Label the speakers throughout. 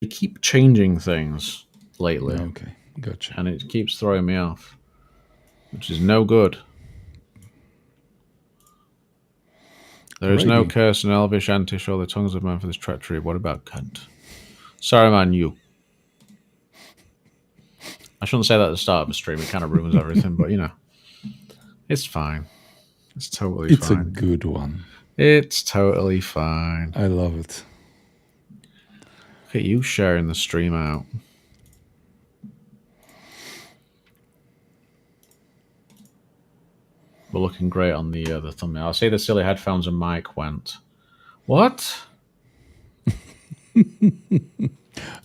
Speaker 1: They keep changing things lately,
Speaker 2: Okay, gotcha.
Speaker 1: and it keeps throwing me off, which is no good. There is no
Speaker 2: Alrighty.
Speaker 1: curse in elvish antish or the tongues of man for this treachery. What about cunt? Sorry, man, you. I shouldn't say that at the start of a stream. It kind of ruins everything, but it's fine. It's totally
Speaker 2: It's a
Speaker 1: fine.
Speaker 2: good one.
Speaker 1: It's totally fine.
Speaker 2: I love it.
Speaker 1: Look at you sharing the stream out. We're looking great on the thumbnail. I see the silly headphones and mic went. What?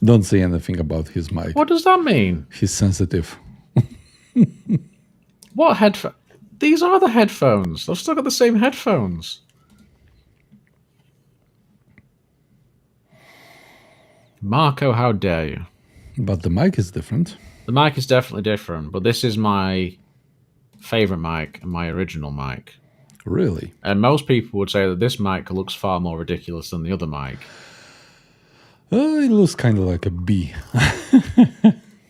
Speaker 2: Don't say anything about his mic.
Speaker 1: What does that mean?
Speaker 2: He's sensitive.
Speaker 1: What headphone? These are the headphones. I've still got the same headphones. Marco, how dare you?
Speaker 2: But the mic is different.
Speaker 1: The mic is definitely different, but this is my favorite mic and my original mic.
Speaker 2: Really?
Speaker 1: And most people would say that this mic looks far more ridiculous than the other mic.
Speaker 2: It looks kind of like a bee.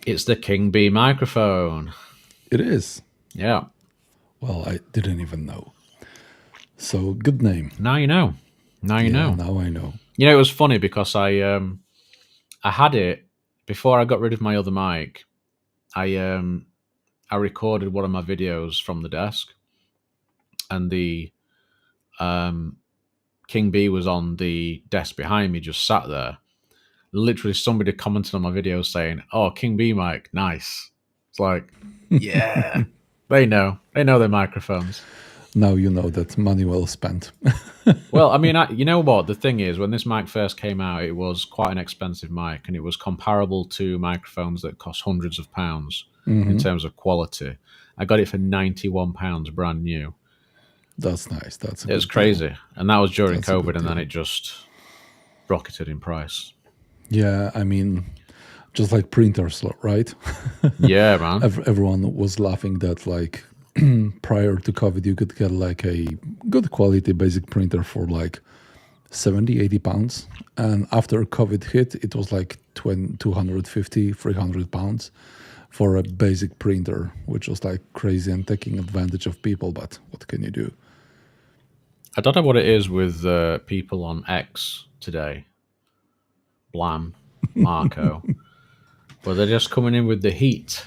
Speaker 1: It's the King Bee microphone.
Speaker 2: It is.
Speaker 1: Yeah.
Speaker 2: Well, I didn't even know. So, good name.
Speaker 1: Now you know. Now you know.
Speaker 2: Now I know.
Speaker 1: It was funny because I had it before I got rid of my other mic. I recorded one of my videos from the desk, and the King Bee was on the desk behind me, just sat there. Literally, somebody commented on my video saying, "Oh, King Bee mic, nice." It's like, yeah, they know their microphones.
Speaker 2: Now you know that money well spent.
Speaker 1: Well, I mean, you know what? The thing is, when this mic first came out, it was quite an expensive mic, and it was comparable to microphones that cost hundreds of pounds in terms of quality. I got it for £91 brand new.
Speaker 2: That's nice. That's
Speaker 1: It was crazy,
Speaker 2: deal.
Speaker 1: and that was during
Speaker 2: That's a
Speaker 1: COVID,
Speaker 2: good
Speaker 1: and then
Speaker 2: deal.
Speaker 1: it just rocketed in price.
Speaker 2: Yeah, I mean, just like printers, right?
Speaker 1: Yeah, man.
Speaker 2: Everyone was laughing that like prior to COVID, you could get like a good quality basic printer for like 70, 80 pounds. And after COVID hit, it was like 250, 300 pounds for a basic printer, which was like crazy and taking advantage of people. But what can you do?
Speaker 1: I don't know what it is with people on X today. Blam, Marco. But they're just coming in with the heat.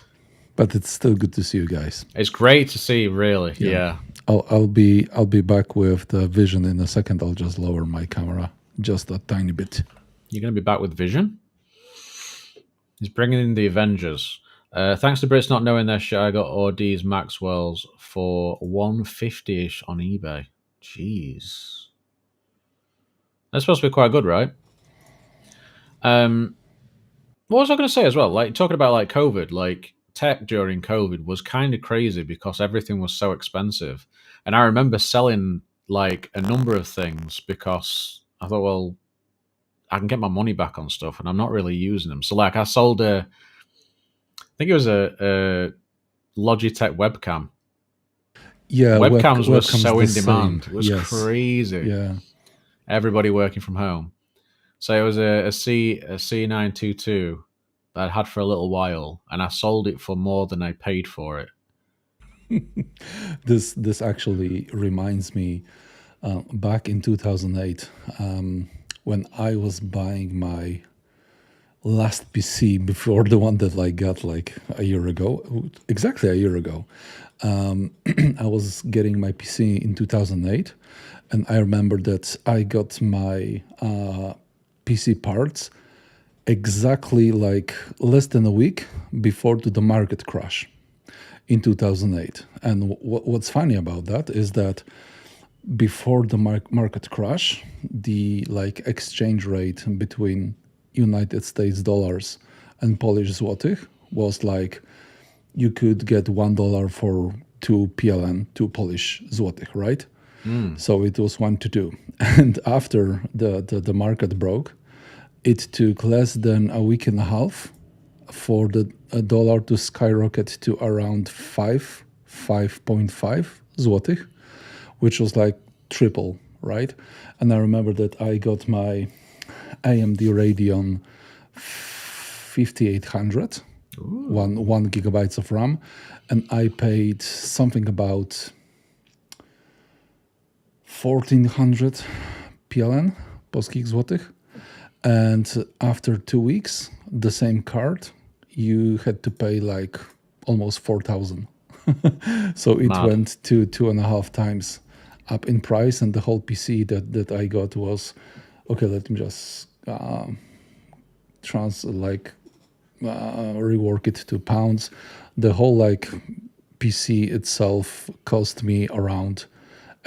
Speaker 2: But it's still good to see you guys.
Speaker 1: It's great to see, really. Yeah.
Speaker 2: I'll be back with the vision in a second. I'll just lower my camera just a tiny bit.
Speaker 1: You're going to be back with Vision? He's bringing in the Avengers. Thanks to Brits not knowing their shit, I got Ordees Maxwell's for 150-ish on eBay. Jeez. That's supposed to be quite good, right? What was I going to say as well? Like, talking about like COVID, like tech during COVID was kind of crazy because everything was so expensive. And I remember selling like a number of things because I thought, well, I can get my money back on stuff and I'm not really using them. So like I sold I think it was a Logitech webcam.
Speaker 2: Yeah,
Speaker 1: Webcams were
Speaker 2: webcam's
Speaker 1: so
Speaker 2: the
Speaker 1: in demand.
Speaker 2: same.
Speaker 1: It was
Speaker 2: Yes.
Speaker 1: crazy.
Speaker 2: Yeah.
Speaker 1: Everybody working from home. So it was a C922 that I had for a little while, and I sold it for more than I paid for it.
Speaker 2: This actually reminds me back in 2008 when I was buying my last PC before the one that I got like a year ago, exactly a year ago. I was getting my PC in 2008, and I remember that I got my PC parts exactly like less than a week before the market crash in 2008. And what's funny about that is that before the market crash, the like exchange rate between United States dollars and Polish złotych was like you could get $1 for 2 PLN, 2 Polish złotych, right? So it was 1 to 2. And after the market broke, it took less than a week and a half for the dollar to skyrocket to around 5.5 złotych, which was like triple, right? And I remember that I got my AMD Radeon 5800, one gigabytes of RAM, and I paid something about 1400 PLN, polskich złotych. And after 2 weeks, the same card, you had to pay like almost 4,000. So it
Speaker 1: Mad.
Speaker 2: went to 2.5 times up in price, and the whole PC that I got was okay. Let me just rework it to pounds. The whole like PC itself cost me around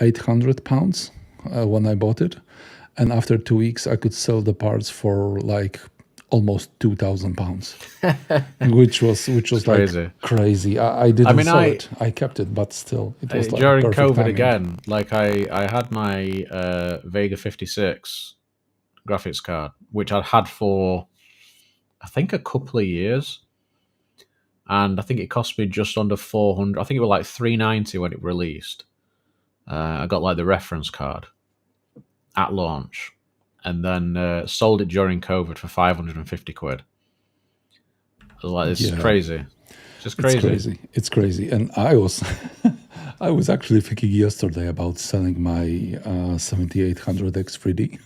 Speaker 2: 800 pounds when I bought it, and after 2 weeks I could sell the parts for like almost 2,000 pounds, which was like
Speaker 1: crazy.
Speaker 2: crazy. I didn't
Speaker 1: mean,
Speaker 2: sell it. I kept it, but still, it was like
Speaker 1: during
Speaker 2: perfect
Speaker 1: COVID
Speaker 2: timing.
Speaker 1: again. Like I had my Vega 56 graphics card, which I'd had for I think a couple of years, and I think it cost me just under 400. I think it was like 390 when it released. I got like the reference card at launch, and then sold it during COVID for 550 quid. I was like, this is crazy. Just crazy.
Speaker 2: It's crazy. And I was I was actually thinking yesterday about selling my 7800 X3D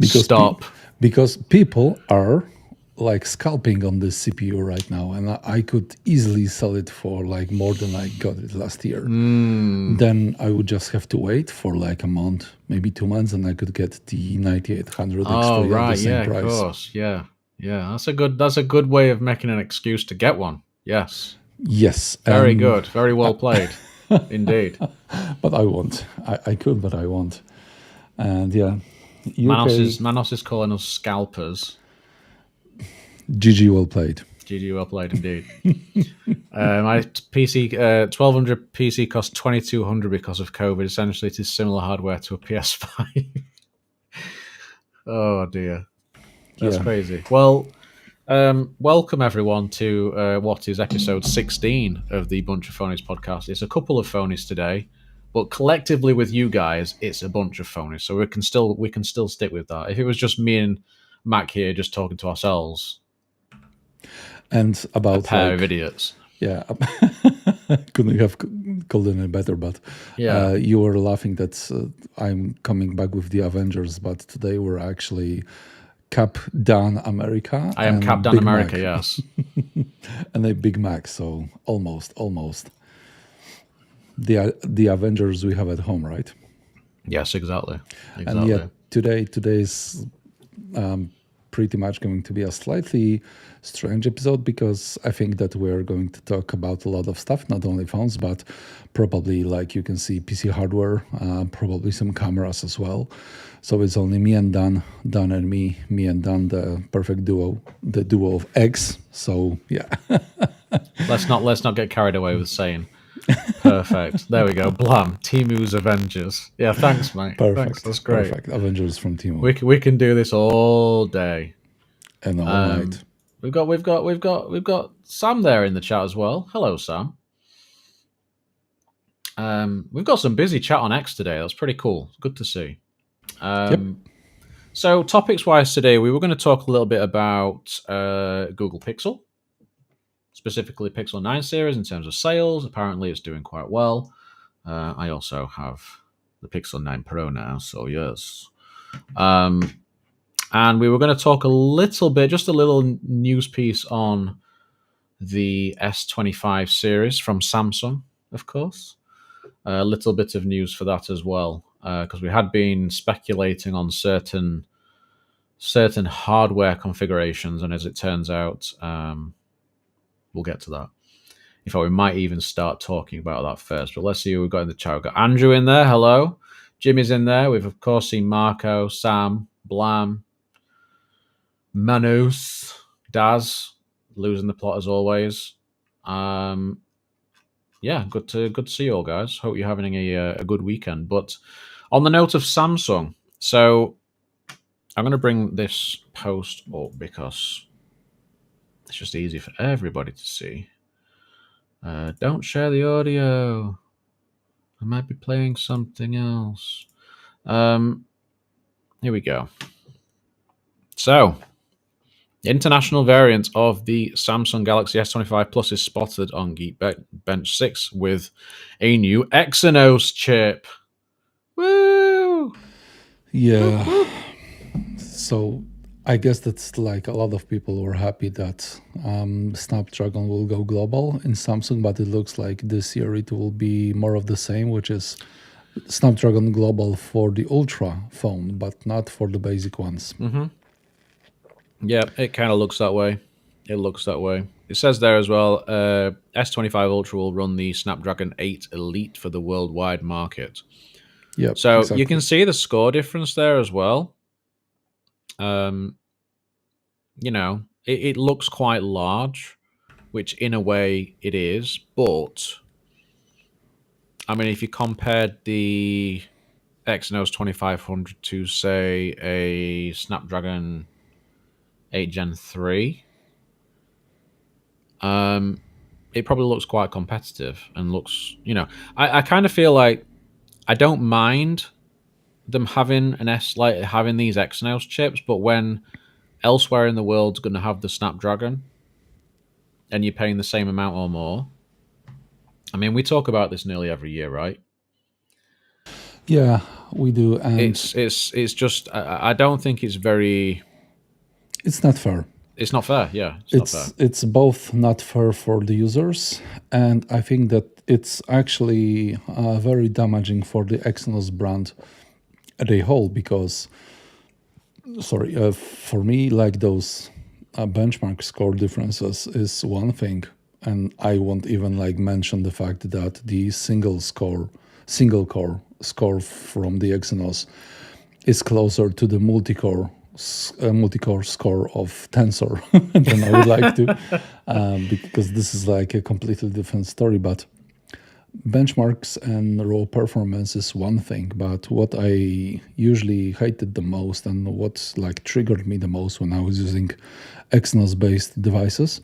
Speaker 2: because
Speaker 1: Stop.
Speaker 2: because people are like scalping on this CPU right now, and I could easily sell it for like more than I got it last year. Then I would just have to wait for like a month, maybe 2 months, and I could get the 9800
Speaker 1: Oh
Speaker 2: X3 at
Speaker 1: right,
Speaker 2: the same
Speaker 1: yeah,
Speaker 2: price.
Speaker 1: of course, yeah. That's a good way of making an excuse to get one. Yes,
Speaker 2: Yes,
Speaker 1: very good, very well played, indeed.
Speaker 2: but I won't. I could, but I won't. And yeah, UK,
Speaker 1: Manos is calling us scalpers.
Speaker 2: GG, well played.
Speaker 1: GG, well played indeed. My PC 1200 PC cost 2200 because of COVID. Essentially, it is similar hardware to a PS5. Oh dear, that's crazy. Well, welcome everyone to what is episode 16 of the Bunch of Phoneys podcast. It's a couple of Phoneys today, but collectively with you guys, it's a bunch of Phoneys. So we can still stick with that. If it was just me and Mac here just talking to ourselves,
Speaker 2: and about
Speaker 1: a pair of idiots.
Speaker 2: Yeah, couldn't have called it better. But
Speaker 1: Yeah,
Speaker 2: you were laughing that I'm coming back with the Avengers, but today we're actually Cap Dan America.
Speaker 1: I am Captain America. Yes,
Speaker 2: and a Big Mac. So almost. The Avengers we have at home, right?
Speaker 1: yes, exactly.
Speaker 2: And yet today's pretty much going to be a slightly strange episode, because I think that we're going to talk about a lot of stuff, not only phones, but probably, like you can see, PC hardware, probably some cameras as well. So it's only me and Dan and me and Dan, the perfect duo, the duo of eggs. So yeah.
Speaker 1: let's not get carried away with saying perfect. There we go. Blam. Timu's Avengers. Yeah, thanks, mate.
Speaker 2: Perfect.
Speaker 1: Thanks. That's great.
Speaker 2: Perfect. Avengers from Timu.
Speaker 1: We can do this all day
Speaker 2: and all night.
Speaker 1: We've got Sam there in the chat as well. Hello, Sam. We've got some busy chat on X today. That's pretty cool. Good to see. So topics wise today, we were going to talk a little bit about Google Pixel, specifically Pixel 9 series in terms of sales. Apparently it's doing quite well. I also have the Pixel 9 Pro now, so yes. And we were going to talk a little bit, just a little news piece on the S25 series from Samsung, of course. A little bit of news for that as well, because we had been speculating on certain hardware configurations, and as it turns out, we'll get to that. In fact, we might even start talking about that first. But let's see who we've got in the chat. We've got Andrew in there. Hello. Jimmy's in there. We've, of course, seen Marco, Sam, Blam, Manus, Daz, losing the plot as always. Yeah, good to see you all, guys. Hope you're having a good weekend. But on the note of Samsung, so I'm going to bring this post up because it's just easy for everybody to see. Don't share the audio. I might be playing something else. Here we go. So, International variant of the Samsung Galaxy S25 Plus is spotted on Geekbench 6 with a new Exynos chip. Woo! Whoop,
Speaker 2: Yeah.
Speaker 1: whoop.
Speaker 2: So I guess that's like a lot of people were happy that Snapdragon will go global in Samsung, but it looks like this year it will be more of the same, which is Snapdragon Global for the Ultra phone, but not for the basic ones.
Speaker 1: Yeah, it kind of looks that way. It looks that way. It says there as well, S25 Ultra will run the Snapdragon 8 Elite for the worldwide market.
Speaker 2: Yep,
Speaker 1: So you can
Speaker 2: exactly.
Speaker 1: see the score difference there as well. Um, it looks quite large, which in a way it is. But I mean, if you compared the Exynos 2500 to say a Snapdragon 8 Gen 3, it probably looks quite competitive and looks, I kind of feel like I don't mind them having like having these Exynos chips, but when elsewhere in the world's going to have the Snapdragon and you're paying the same amount or more, I mean, we talk about this nearly every year, right?
Speaker 2: Yeah, we do, and
Speaker 1: It's just I don't think it's very.
Speaker 2: it's not fair.
Speaker 1: It's not fair. Yeah, it's not fair.
Speaker 2: It's both not fair for the users, and I think that it's actually very damaging for the Exynos brand as a whole because, sorry, for me, like those benchmark score differences is one thing, and I won't even like mention the fact that the single core score from the Exynos is closer to the multi-core score of Tensor than I would like to, because this is like a completely different story. But benchmarks and raw performance is one thing, but what I usually hated the most and what like triggered me the most when I was using Exynos-based devices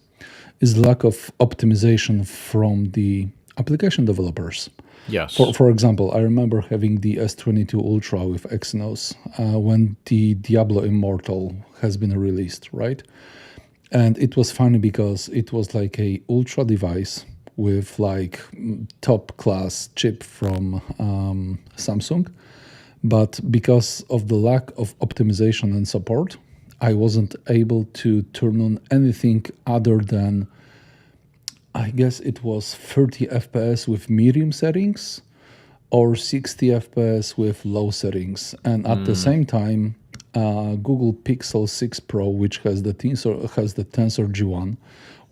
Speaker 2: is lack of optimization from the application developers.
Speaker 1: Yes.
Speaker 2: For example, I remember having the S22 Ultra with Exynos when the Diablo Immortal has been released, right? And it was funny because it was like a ultra device with like top class chip from Samsung, but because of the lack of optimization and support, I wasn't able to turn on anything other than, I guess it was 30 FPS with medium settings or 60 FPS with low settings. And at the
Speaker 1: Mm,
Speaker 2: same time, Google Pixel 6 Pro, which has the Tensor G1,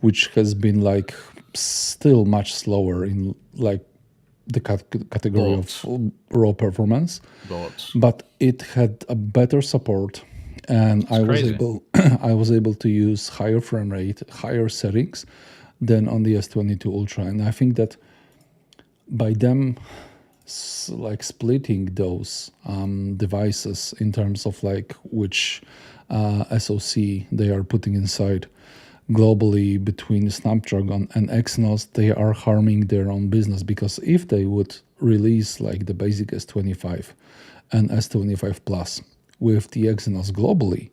Speaker 2: which has been like still much slower in like the category of
Speaker 1: but
Speaker 2: raw performance,
Speaker 1: but
Speaker 2: but it had a better support, and
Speaker 1: it's crazy.
Speaker 2: I was able to use higher frame rate, higher settings than on the S22 Ultra, and I think that by them like splitting those devices in terms of like which SoC they are putting inside globally between Snapdragon and Exynos, they are harming their own business because if they would release like the basic S25 and S25 Plus with the Exynos globally,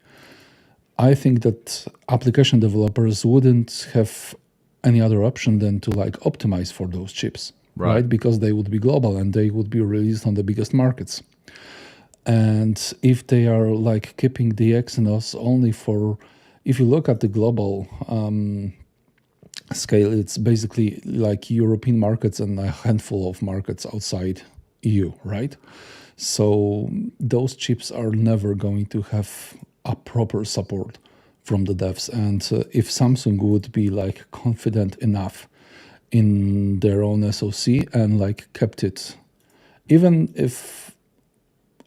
Speaker 2: I think that application developers wouldn't have any other option than to like optimize for those chips,
Speaker 1: Right.
Speaker 2: right? Because they would be global and they would be released on the biggest markets. And if they are like keeping the Exynos only for, if you look at the global scale, it's basically like European markets and a handful of markets outside EU, right? So those chips are never going to have a proper support from the devs. And if Samsung would be like confident enough in their own SoC and like kept it, even if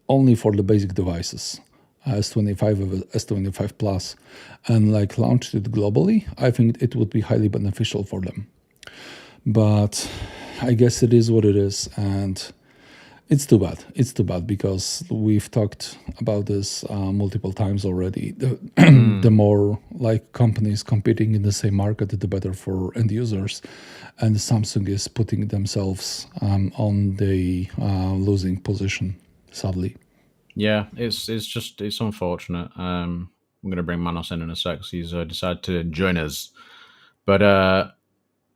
Speaker 2: only for the basic devices, S25 or S25 Plus, and like launched it globally, I think it would be highly beneficial for them. But I guess it is what it is, and it's too bad. It's too bad because we've talked about this multiple times already. The
Speaker 1: Mm,
Speaker 2: more like companies competing in the same market, the better for end users. And Samsung is putting themselves on the losing position, sadly.
Speaker 1: yeah, it's just it's unfortunate. I'm going to bring Manos in a sec. He's decided to join us. But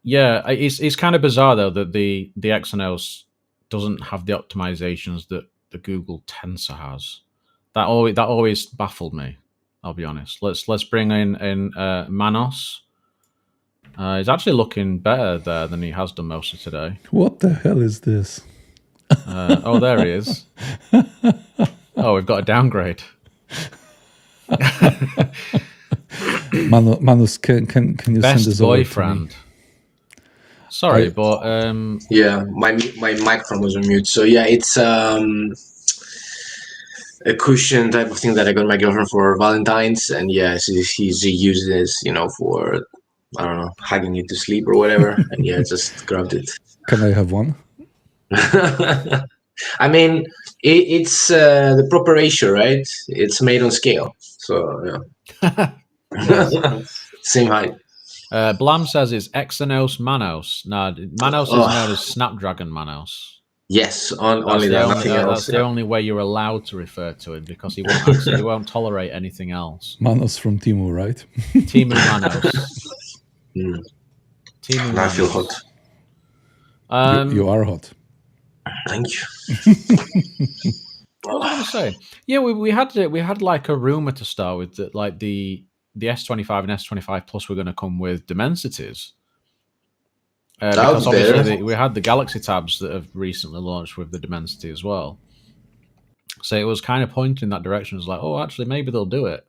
Speaker 1: yeah, it's kind of bizarre though that the Exynos doesn't have the optimizations that the Google Tensor has. That always baffled me. I'll be honest. Let's bring in Manos. He's actually looking better there than he has done most of today.
Speaker 2: What the hell is this?
Speaker 1: Oh, there he is. Oh, we've got a downgrade.
Speaker 2: Manus, can you send
Speaker 1: Best
Speaker 2: this over to me?
Speaker 1: boyfriend. Sorry, but
Speaker 3: Yeah, my microphone was on mute. So yeah, it's a cushion type of thing that I got my girlfriend for Valentine's, and yeah, she uses this, for I don't know, hugging you to sleep or whatever, and yeah, just grabbed it.
Speaker 2: Can I have one?
Speaker 3: I mean, it's the proper ratio, right? It's made on scale, so yeah. Same height.
Speaker 1: Blam says it's Exynos Manos. No, Manos is known as Snapdragon Manos.
Speaker 3: Yes, only that, nothing else.
Speaker 1: That's the only way you're allowed to refer to it, because he won't tolerate anything else.
Speaker 2: Manos from Timu, right?
Speaker 1: Timu Manos.
Speaker 3: Timu Manos. I feel
Speaker 2: hot. You are hot.
Speaker 3: Thank you.
Speaker 1: What was I going to say? Yeah, we had like a rumor to start with that like the S25 and S25 Plus were going to come with Dimensities. Because obviously we had the Galaxy tabs that have recently launched with the Dimensity as well. So it was kind of pointing in that direction. It was like, oh, actually, maybe they'll do it.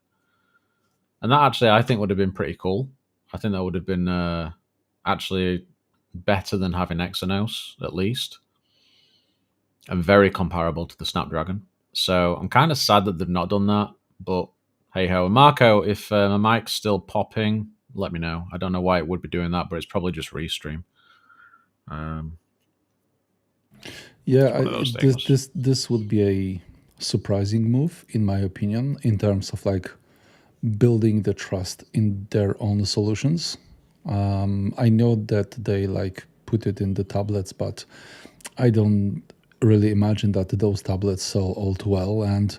Speaker 1: And that actually, I think, would have been pretty cool. I think that would have been actually better than having Exynos, at least. And very comparable to the Snapdragon. So I'm kind of sad that they've not done that. But hey-ho. Marco, if my mic's still popping, let me know. I don't know why it would be doing that, but it's probably just Restream.
Speaker 2: This would be a surprising move, in my opinion, in terms of like building the trust in their own solutions. I know that they like put it in the tablets, but I don't really imagine that those tablets sell all too well. And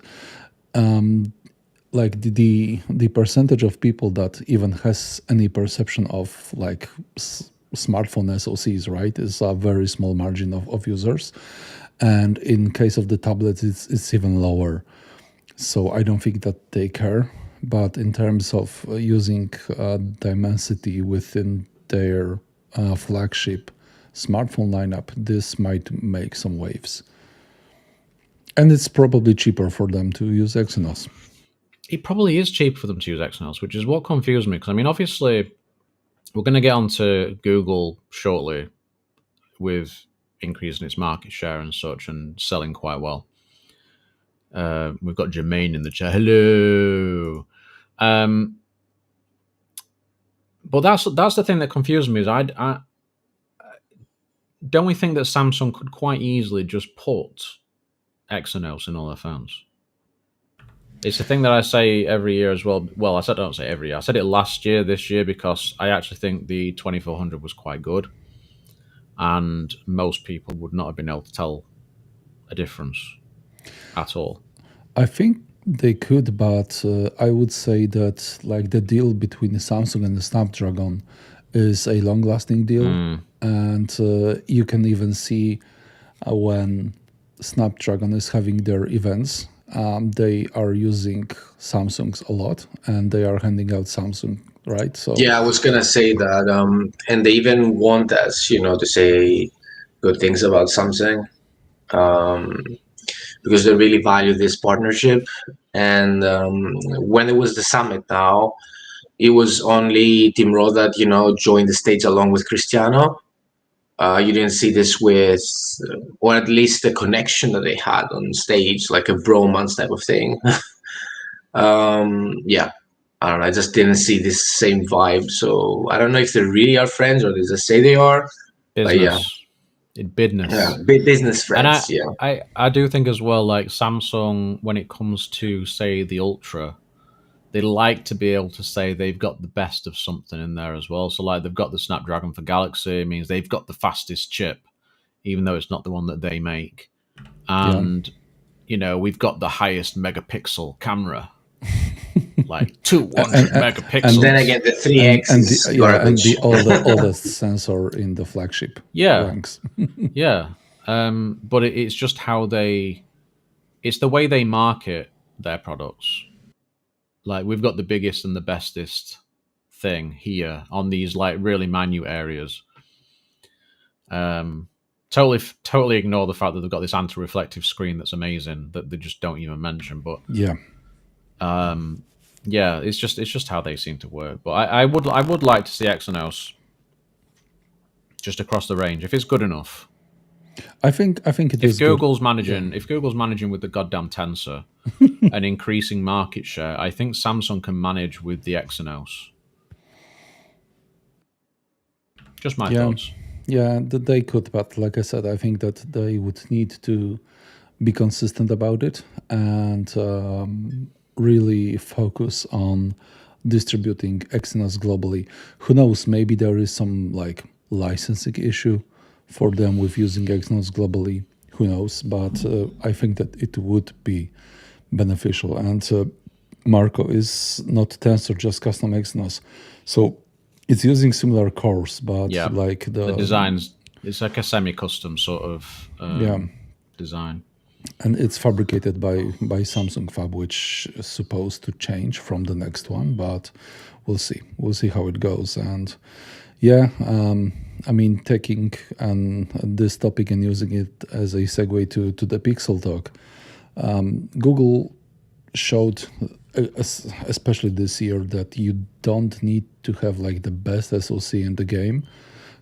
Speaker 2: like the percentage of people that even has any perception of like smartphone SoCs, right, is a very small margin of users. And in case of the tablets, it's even lower. So I don't think that they care. But in terms of using Dimensity within their flagship smartphone lineup, this might make some waves. And it's probably cheaper for them to use Exynos.
Speaker 1: It probably is cheaper for them to use Exynos, which is what confused me. Because, I mean, obviously, we're going to get onto Google shortly with increasing its market share and such and selling quite well. We've got Jermaine in the chat. Hello. But that's the thing that confused me is I don't we think that Samsung could quite easily just put Exynos in all their phones? It's the thing that I say every year as well. Well, don't say every year. I said it last year, this year, because I actually think the 2400 was quite good. And most people would not have been able to tell a difference at all.
Speaker 2: I think they could, but I would say that like the deal between the Samsung and the Snapdragon is a long-lasting deal. And you can even see when Snapdragon is having their events, they are using Samsungs a lot, and they are handing out Samsung, right? So
Speaker 3: yeah, I was gonna say that, and they even want us, to say good things about Samsung, because they really value this partnership. And when it was the summit, now it was only Tim Roth that joined the stage along with Cristiano. You didn't see this with, or at least the connection that they had on stage, like a bromance type of thing. Yeah, I don't know. I just didn't see this same vibe. So I don't know if they really are friends or they just say they are.
Speaker 1: Business. Business.
Speaker 3: Yeah, business friends.
Speaker 1: And I do think as well, like Samsung, when it comes to say the Ultra, they like to be able to say they've got the best of something in there as well. So like they've got the Snapdragon for Galaxy, it means they've got the fastest chip, even though it's not the one that they make. And, we've got the highest megapixel camera. like 200
Speaker 2: and
Speaker 3: And then
Speaker 1: megapixels.
Speaker 3: again, the 3x
Speaker 2: and
Speaker 3: is
Speaker 2: and
Speaker 3: garbage.
Speaker 2: the oldest sensor in the flagship
Speaker 1: Yeah,
Speaker 2: ranks.
Speaker 1: yeah. But it's just how it's the way they market their products. Like we've got the biggest and the bestest thing here on these like really minute areas. Totally ignore the fact that they've got this anti-reflective screen that's amazing that they just don't even mention. But
Speaker 2: Yeah,
Speaker 1: yeah, it's just how they seem to work. But I would like to see Exynos just across the range if it's good enough.
Speaker 2: I think it is good. Yeah,
Speaker 1: If Google's managing with the goddamn Tensor and increasing market share, I think Samsung can manage with the Exynos. Just my
Speaker 2: yeah,
Speaker 1: thoughts.
Speaker 2: yeah. That they could, but like I said, I think that they would need to be consistent about it and really focus on distributing Exynos globally. Who knows? Maybe there is some like licensing issue for them with using Exynos globally. Who knows? But I think that it would be beneficial. And Marco is not Tensor, just custom Exynos. So it's using similar cores, but
Speaker 1: Yeah,
Speaker 2: like
Speaker 1: the
Speaker 2: the
Speaker 1: designs. It's like a semi-custom sort of
Speaker 2: yeah,
Speaker 1: design.
Speaker 2: and it's fabricated by Samsung Fab, which is supposed to change from the next one, but we'll see how it goes. And yeah, I mean, taking this topic and using it as a segue to the Pixel talk, Google showed especially this year that you don't need to have like the best SoC in the game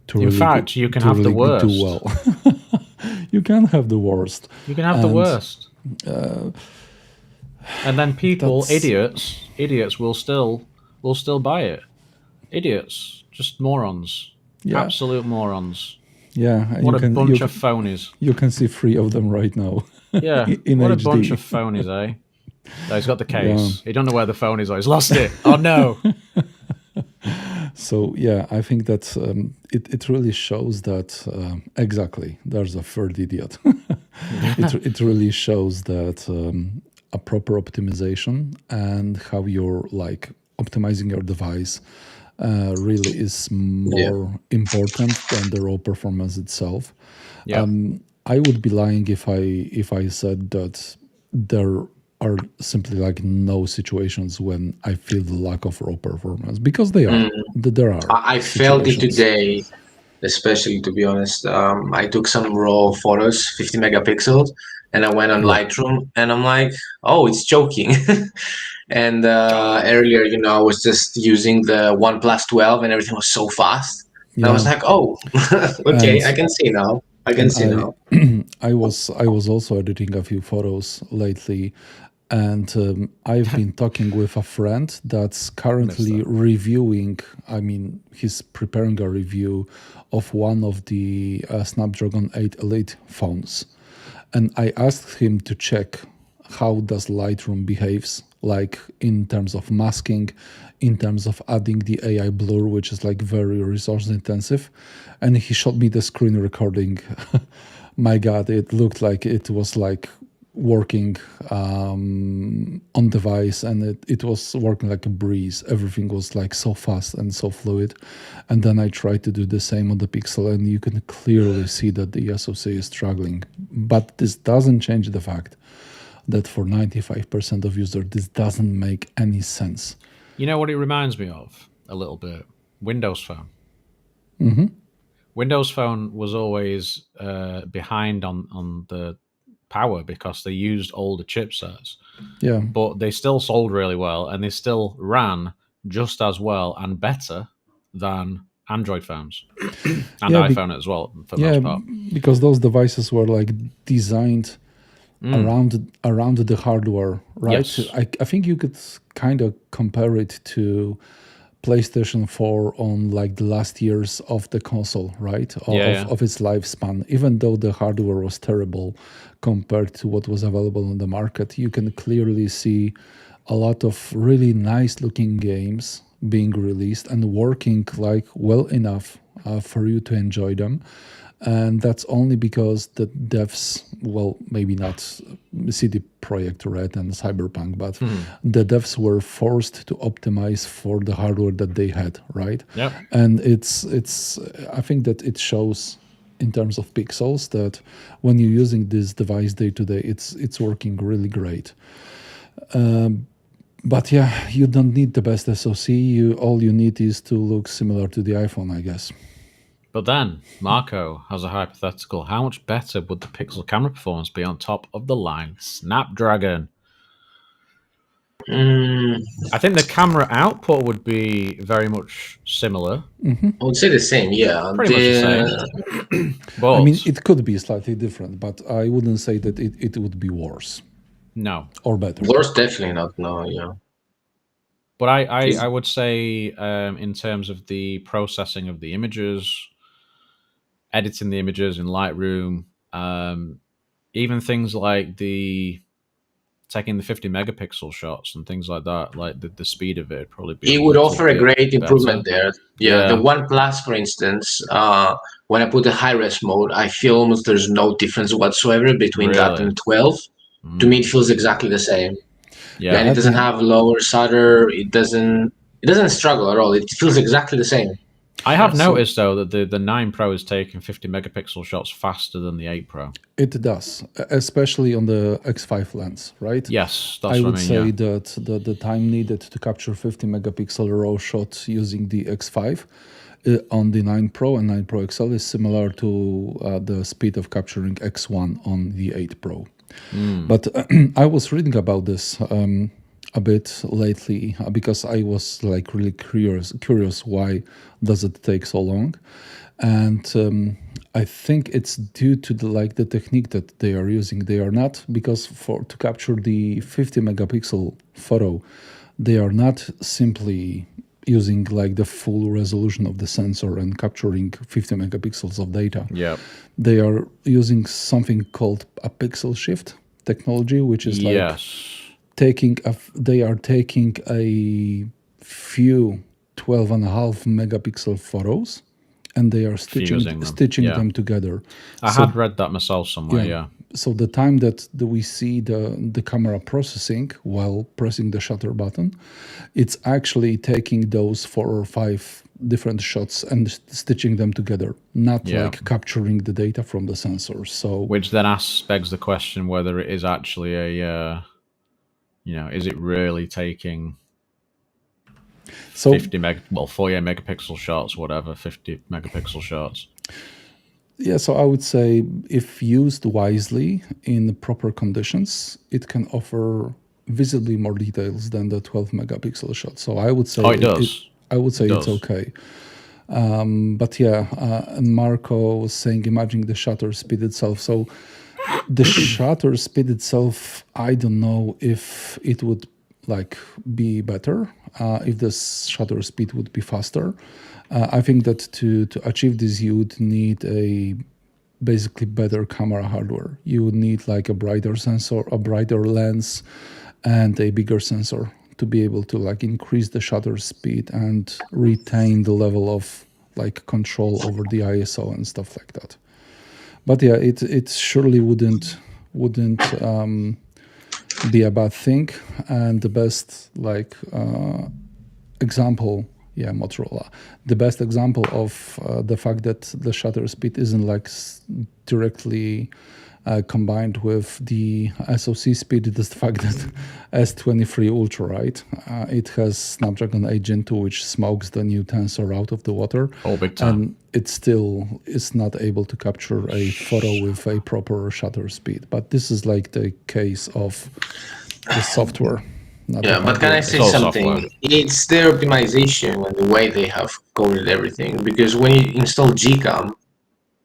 Speaker 2: to
Speaker 1: In
Speaker 2: really
Speaker 1: fact, you can
Speaker 2: to
Speaker 1: have the
Speaker 2: really do
Speaker 1: worst.
Speaker 2: well. You can have the worst,
Speaker 1: You can have the
Speaker 2: and
Speaker 1: worst. And then people,
Speaker 2: that's
Speaker 1: idiots will still buy it. Idiots, just morons,
Speaker 2: yeah,
Speaker 1: absolute morons.
Speaker 2: yeah. And
Speaker 1: What a bunch of phonies.
Speaker 2: you can see three of them right now
Speaker 1: Yeah,
Speaker 2: in
Speaker 1: what a bunch
Speaker 2: HD.
Speaker 1: of phonies, eh? Oh, he's got the
Speaker 2: Yeah.
Speaker 1: case. He don't know where the phone is. Oh, he's lost it. Oh no.
Speaker 2: So yeah, I think that it really shows that exactly there's a third idiot. It really shows that a proper optimization and how you're like optimizing your device really is
Speaker 3: Yeah.
Speaker 2: more important than the raw performance itself.
Speaker 1: Yeah.
Speaker 2: I would be lying if I said that there are simply like no situations when I feel the lack of raw performance, because they are. There are
Speaker 3: I felt it
Speaker 2: situations.
Speaker 3: today, especially to be honest. I took some raw photos, 50 megapixels, and I went on
Speaker 2: Yeah,
Speaker 3: Lightroom, and I'm like, oh, it's choking. And
Speaker 1: Oh.
Speaker 3: earlier, I was just using the OnePlus 12, and everything was so fast. And I was
Speaker 2: yeah,
Speaker 3: like, oh, okay, I
Speaker 2: and
Speaker 3: can see now. I can
Speaker 2: and
Speaker 3: see now.
Speaker 2: I was also editing a few photos lately, and I've been talking with a friend that's
Speaker 1: Missed
Speaker 2: currently
Speaker 1: that.
Speaker 2: reviewing. I mean, he's preparing a review of one of the Snapdragon 8 Elite phones, and I asked him to check how does Lightroom behaves, like in terms of masking, in terms of adding the AI blur, which is like very resource intensive, and he showed me the screen recording. My God, it looked like it was like working on device, and it was working like a breeze. Everything was like so fast and so fluid. And then I tried to do the same on the Pixel, and you can clearly see that the SoC is struggling. But this doesn't change the fact that for 95% of users this doesn't make any sense.
Speaker 1: You know what it reminds me of a little bit? Windows Phone. Windows Phone was always behind on the power because they used older chipsets,
Speaker 2: Yeah,
Speaker 1: but they still sold really well and they still ran just as well and better than Android phones and
Speaker 2: yeah,
Speaker 1: iPhone as well for the
Speaker 2: yeah,
Speaker 1: most part.
Speaker 2: because those devices were like designed around the hardware, right?
Speaker 1: Yes.
Speaker 2: I think you could kind of compare it to PlayStation 4 on like the last years of the console, right?
Speaker 1: Yeah, yeah.
Speaker 2: Of its lifespan. Even though the hardware was terrible compared to what was available on the market, you can clearly see a lot of really nice looking games being released and working like well enough for you to enjoy them. and that's only because the devs, well, maybe not CD Projekt Red and Cyberpunk, but the devs were forced to optimize for the hardware that they had, right?
Speaker 1: Yep.
Speaker 2: And it's I think that it shows in terms of pixels that when you're using this device day to day, it's working really great. But yeah, you don't need the best SoC. All you need is to look similar to the iPhone, I guess.
Speaker 1: But then Marco has a hypothetical. How much better would the Pixel camera performance be on top of the line Snapdragon?
Speaker 3: Mm,
Speaker 1: I think the camera output would be very much similar,
Speaker 3: I would say the same. Yeah,
Speaker 1: pretty much the same.
Speaker 2: I mean,
Speaker 1: But
Speaker 2: it could be slightly different, but I wouldn't say that it would be worse
Speaker 1: no.
Speaker 2: or better.
Speaker 3: worse, definitely not. No, yeah.
Speaker 1: But I would say in terms of the processing of the images, editing the images in Lightroom, even things like the taking the 50 megapixel shots and things like that, like the speed of it would probably be
Speaker 3: It
Speaker 1: a
Speaker 3: would
Speaker 1: little
Speaker 3: offer a
Speaker 1: bit
Speaker 3: great improvement
Speaker 1: better.
Speaker 3: there. Yeah, the
Speaker 1: Yeah,
Speaker 3: One Plus, for instance, when I put the high res mode, I feel almost there's no difference whatsoever between that
Speaker 1: really.
Speaker 3: and 12. To me, it feels exactly the same.
Speaker 2: Yeah,
Speaker 3: And
Speaker 1: Yeah.
Speaker 3: it
Speaker 2: I
Speaker 3: doesn't
Speaker 2: think
Speaker 3: have lower stutter. It doesn't struggle at all. It feels exactly the same.
Speaker 1: I
Speaker 3: Yeah.
Speaker 1: have
Speaker 2: so.
Speaker 1: noticed though that the 9 Pro is taking 50 megapixel shots faster than the 8 Pro.
Speaker 2: It does, especially on the X5 lens, right?
Speaker 1: Yes,
Speaker 2: I
Speaker 1: that's what
Speaker 2: would
Speaker 1: I mean.
Speaker 2: say
Speaker 1: Yeah,
Speaker 2: that the time needed to capture 50 megapixel RAW shot using the X5 on the 9 Pro and 9 Pro XL is similar to the speed of capturing X1 on the 8 Pro. But I was reading about this a bit lately because I was like really curious why does it take so long, and I think it's due to the technique that they are using. They are not, because for to capture the 50 megapixel photo, they are not simply using like the full resolution of the sensor and capturing 50 megapixels of data.
Speaker 1: yeah,
Speaker 2: They are using something called a pixel shift technology, which is like
Speaker 1: yes,
Speaker 2: they are taking a few 12.5 megapixel photos and they are
Speaker 1: fusing them.
Speaker 2: stitching
Speaker 1: Yeah,
Speaker 2: them together.
Speaker 1: I
Speaker 2: So
Speaker 1: had read that myself somewhere.
Speaker 2: yeah,
Speaker 1: Yeah,
Speaker 2: so the time that we see the camera processing while pressing the shutter button, it's actually taking those 4 or 5 different shots and stitching them together, not
Speaker 1: yeah.
Speaker 2: like capturing the data from the sensor. So
Speaker 1: Which then begs the question whether it is actually is it really taking
Speaker 2: so
Speaker 1: 48 megapixel shots, whatever, 50 megapixel shots.
Speaker 2: yeah, so I would say if used wisely in the proper conditions, it can offer visibly more details than the 12 megapixel shot. So I would say
Speaker 1: Oh, it does.
Speaker 2: I would say
Speaker 1: It
Speaker 2: it's
Speaker 1: does.
Speaker 2: okay. But yeah, and Marco was saying, imagine the shutter speed itself. So the shutter speed itself, I don't know if it would like be better, if the shutter speed would be faster. I think that to achieve this, you would need a basically better camera hardware. You would need like a brighter sensor, a brighter lens, and a bigger sensor to be able to like increase the shutter speed and retain the level of like control over the ISO and stuff like that. But yeah, it surely wouldn't be a bad thing. And the best like example, yeah, Motorola, the best example of the fact that the shutter speed isn't like directly combined with the SoC speed is the fact that S23 Ultra, right? It has Snapdragon 8 Gen 2, which smokes the new Tensor out of the water.
Speaker 1: Oh, big time.
Speaker 2: And it still is not able to capture a photo with a proper shutter speed. But this is like the case of the software. Not
Speaker 3: Yeah,
Speaker 2: the
Speaker 3: but can I
Speaker 2: hardware.
Speaker 3: say
Speaker 1: all
Speaker 3: something?
Speaker 1: software.
Speaker 3: It's their optimization and the way they have coded everything. Because when you install Gcam,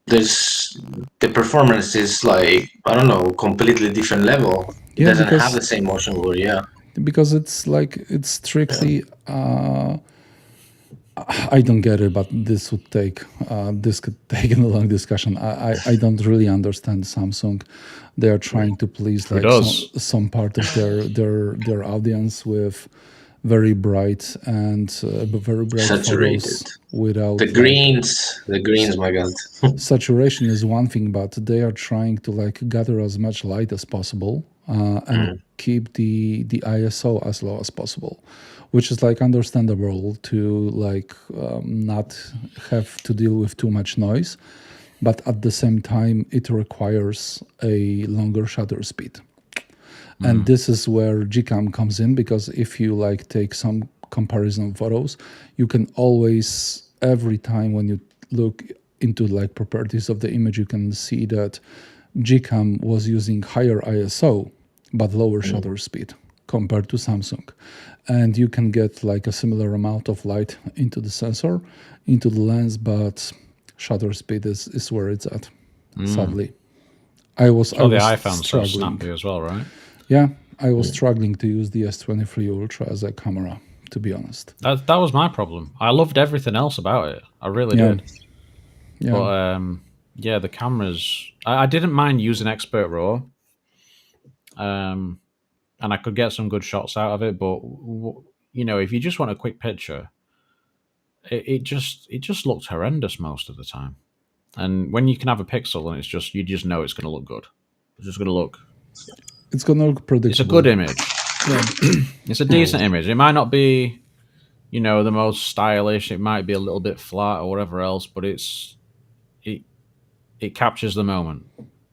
Speaker 3: there's the performance is like, I don't know, completely different level. It
Speaker 2: Yeah,
Speaker 3: doesn't have the same motion blur. Yeah.
Speaker 2: because it's like it's strictly I don't get it, but this could take a long discussion. I don't really understand Samsung. They are trying to please
Speaker 1: Who
Speaker 2: like
Speaker 1: does?
Speaker 2: some part of their audience with very bright and very bright
Speaker 3: Saturated.
Speaker 2: photos without
Speaker 3: The greens, my God.
Speaker 2: saturation is one thing, but they are trying to like gather as much light as possible and keep the ISO as low as possible, which is like understandable to like not have to deal with too much noise, but at the same time it requires a longer shutter speed. And this is where Gcam comes in, because if you like take some comparison photos, you can always, every time when you look into like properties of the image, you can see that Gcam was using higher ISO but lower shutter speed compared to Samsung. And you can get like a similar amount of light into the sensor, into the lens, but shutter speed is where it's at, sadly. I was
Speaker 1: the iPhone's so
Speaker 2: struggling.
Speaker 1: snappy as well, right?
Speaker 2: Yeah, I was struggling to use the S23 Ultra as a camera, to be honest.
Speaker 1: That was my problem. I loved everything else about it. I really
Speaker 2: Yeah.
Speaker 1: did.
Speaker 2: Yeah,
Speaker 1: But yeah, the cameras. I didn't mind using Expert RAW, and I could get some good shots out of it. But you know, if you just want a quick picture, it just looks horrendous most of the time. And when you can have a pixel and it's just you just know it's going to look good. It's just going to look.
Speaker 2: it's gonna look predictable.
Speaker 1: It's a good image. It's a decent image. It might not be, you know, the most stylish. It might be a little bit flat or whatever else, but it captures the moment.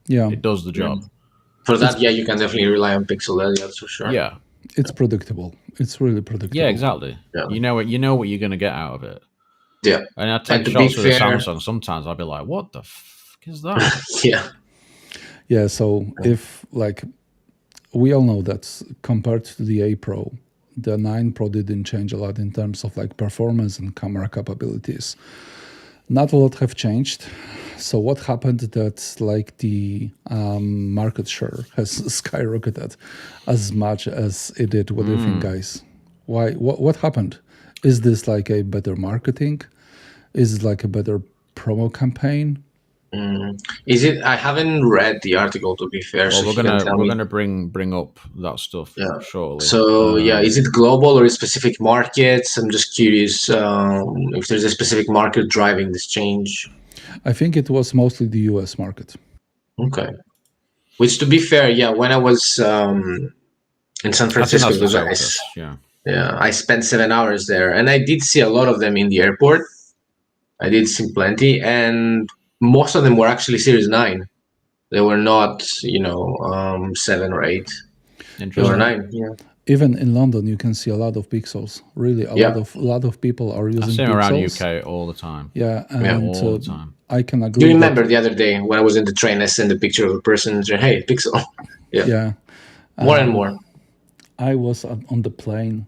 Speaker 2: Yeah,
Speaker 1: It does the job.
Speaker 3: For that, yeah, you can definitely rely on Pixel, that's for sure.
Speaker 1: Yeah.
Speaker 2: it's predictable. It's really predictable.
Speaker 1: Yeah, exactly.
Speaker 3: Yeah.
Speaker 1: You know what you're going to get out of it.
Speaker 3: Yeah.
Speaker 1: And I take
Speaker 3: to
Speaker 1: shots
Speaker 3: be
Speaker 1: with a
Speaker 3: fair-
Speaker 1: Samsung. Sometimes I'll be like, "What the fuck is that?"
Speaker 3: Yeah.
Speaker 2: Yeah, so if like we all know that compared to the A Pro, the 9 Pro didn't change a lot in terms of like performance and camera capabilities. Not a lot have changed. So what happened that like the market share has skyrocketed as much as it did? What do you think, guys? Why? What happened? Is this like a better marketing? Is it like a better promo campaign?
Speaker 3: Is it? I haven't read the article, to be fair.
Speaker 1: Well,
Speaker 3: so if you can tell
Speaker 1: we're
Speaker 3: me.
Speaker 1: gonna bring up that stuff
Speaker 3: Yeah.
Speaker 1: shortly.
Speaker 3: So yeah, is it global or specific markets? I'm just curious if there's a specific market driving this change.
Speaker 2: I think it was mostly the US market.
Speaker 3: Okay. Which, to be fair, yeah, when I was in San
Speaker 1: I think
Speaker 3: Francisco,
Speaker 1: that's the
Speaker 3: because
Speaker 1: focus. Yeah.
Speaker 3: I spent 7 hours there, and I did see a lot of them in the airport. I did see plenty, and most of them were actually Series 9. They were not, 7 or 8. They were
Speaker 1: Interesting.
Speaker 3: 9. Yeah.
Speaker 2: Even in London, you can see a lot of pixels. Really, a
Speaker 3: Yeah.
Speaker 2: lot of people are
Speaker 1: I
Speaker 2: using
Speaker 1: see them
Speaker 2: pixels.
Speaker 1: around UK all the time.
Speaker 2: Yeah, and
Speaker 1: all the time.
Speaker 2: I can agree.
Speaker 3: Do you remember the other day when I was in the train, I sent a picture of a person and said, "Hey, Pixel." Yeah.
Speaker 2: Yeah,
Speaker 3: More and more.
Speaker 2: I was on the plane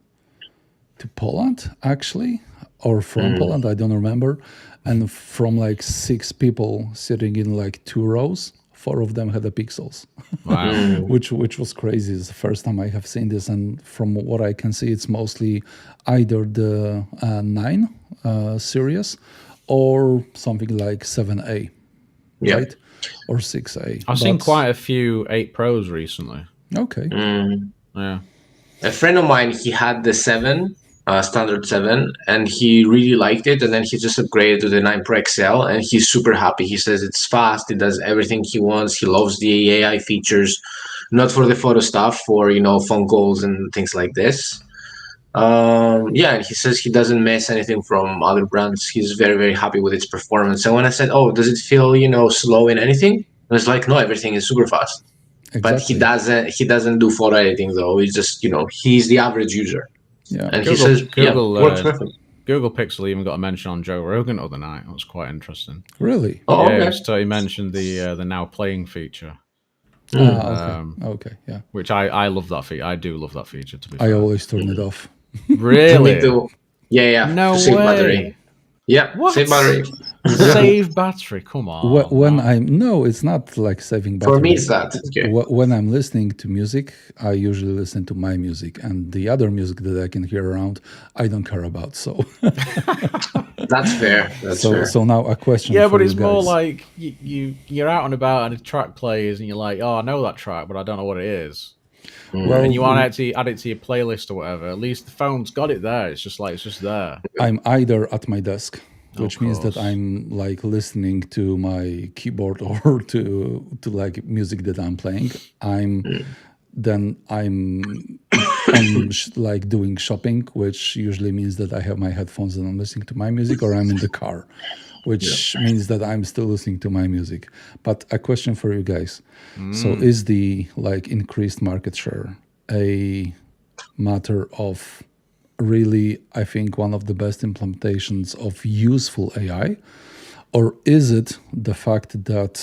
Speaker 2: to Poland, actually, or from Poland, I don't remember. And from like 6 people sitting in like 2 rows, 4 of them had the pixels,
Speaker 1: Wow.
Speaker 2: which was crazy. It's the first time I have seen this, and from what I can see, it's mostly either the 9 series or something like 7A,
Speaker 3: Yeah.
Speaker 2: right? Or 6A.
Speaker 1: I've seen
Speaker 2: But-
Speaker 1: quite a few 8 Pros recently.
Speaker 2: Okay.
Speaker 1: Yeah.
Speaker 3: A friend of mine, he had the 7, standard 7, and he really liked it. And then he just upgraded to the 9 Pro XL, and he's super happy. He says it's fast, it does everything he wants. He loves the AI features, not for the photo stuff, for phone calls and things like this. Yeah, and he says he doesn't miss anything from other brands. He's very, very happy with its performance. And when I said, "Oh, does it feel slow in anything?" I was like, "No, everything is super fast."
Speaker 2: Exactly.
Speaker 3: But he doesn't do photo editing though. He's just he's the average user.
Speaker 2: Yeah.
Speaker 3: And he says, works perfect.
Speaker 1: Google Pixel even got a mention on Joe Rogan the other night. It was quite interesting.
Speaker 2: Really?
Speaker 3: Oh,
Speaker 1: Yeah,
Speaker 3: okay.
Speaker 1: he mentioned the now playing feature,
Speaker 2: Okay. Yeah.
Speaker 1: which I love that feature. I do love that feature. To be
Speaker 2: I
Speaker 1: fair.
Speaker 2: always turn it off.
Speaker 1: Really?
Speaker 3: Me too. Yeah.
Speaker 1: No
Speaker 3: to save
Speaker 1: way.
Speaker 3: battery. Yeah,
Speaker 1: What?
Speaker 3: save battery.
Speaker 1: Save battery. Come on.
Speaker 2: When it's not like saving battery.
Speaker 3: For me, it's that. Okay.
Speaker 2: When I'm listening to music, I usually listen to my music, and the other music that I can hear around, I don't care about. So,
Speaker 3: That's fair. That's fair.
Speaker 2: so now a question.
Speaker 1: Yeah,
Speaker 2: for
Speaker 1: but
Speaker 2: you
Speaker 1: it's more
Speaker 2: guys.
Speaker 1: like you're out and about and a track plays and you're like, oh, I know that track, but I don't know what it is. and
Speaker 2: Well,
Speaker 1: you want to actually add it to your playlist or whatever, at least the phone's got it there. It's just there.
Speaker 2: I'm either at my desk,
Speaker 1: Of
Speaker 2: which means that
Speaker 1: course.
Speaker 2: I'm like listening to my keyboard or to like music that I'm playing. I'm on like doing shopping, which usually means that I have my headphones and I'm listening to my music, or I'm in the car,
Speaker 3: Yeah.
Speaker 2: which means that I'm still listening to my music. But a question for you guys. So
Speaker 1: Mm.
Speaker 2: is the like increased market share a matter of really, I think, one of the best implementations of useful AI? Or is it the fact that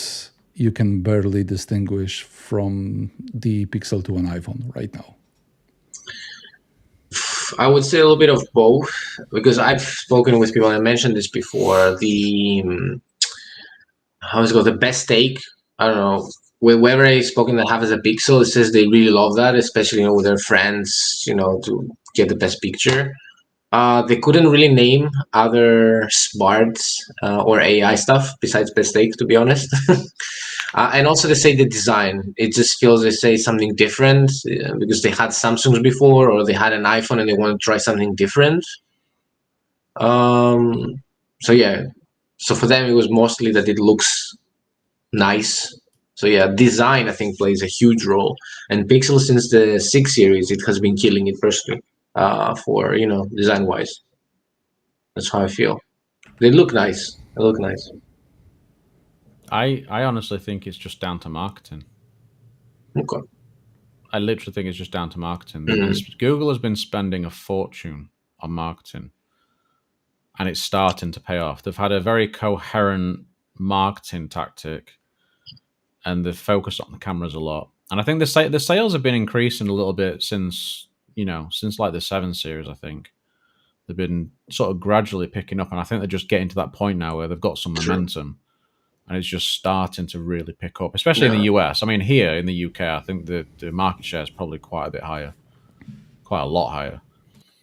Speaker 2: you can barely distinguish from the Pixel to an iPhone right now?
Speaker 3: I would say a little bit of both because I've spoken with people. I mentioned this before. How's it called? The best take. I don't know. Whoever I've spoken that have as a Pixel, it says they really love that, especially with their friends. To get the best picture. They couldn't really name other smarts or AI stuff besides best take, to be honest. And also they say the design. It just feels they say something different because they had Samsungs before or they had an iPhone and they want to try something different. Um, so yeah, so for them it was mostly that it looks nice. So yeah, design I think plays a huge role. And Pixel since the 6 series, it has been killing it personally for design wise. That's how I feel. They look nice. They look nice.
Speaker 1: I honestly think it's just down to marketing.
Speaker 3: Okay.
Speaker 1: I literally think it's just down to marketing.
Speaker 3: Mm,
Speaker 1: Google has been spending a fortune on marketing, and it's starting to pay off. They've had a very coherent marketing tactic, and they've focused on the cameras a lot. And I think the sales have been increasing a little bit since like the 7 series. I think they've been sort of gradually picking up, and I think they're just getting to that point now where they've got some
Speaker 3: true.
Speaker 1: momentum, and it's just starting to really pick up, especially in the
Speaker 3: Yeah.
Speaker 1: US. I mean, here in the UK, I think the market share is probably quite a bit higher, quite a lot higher.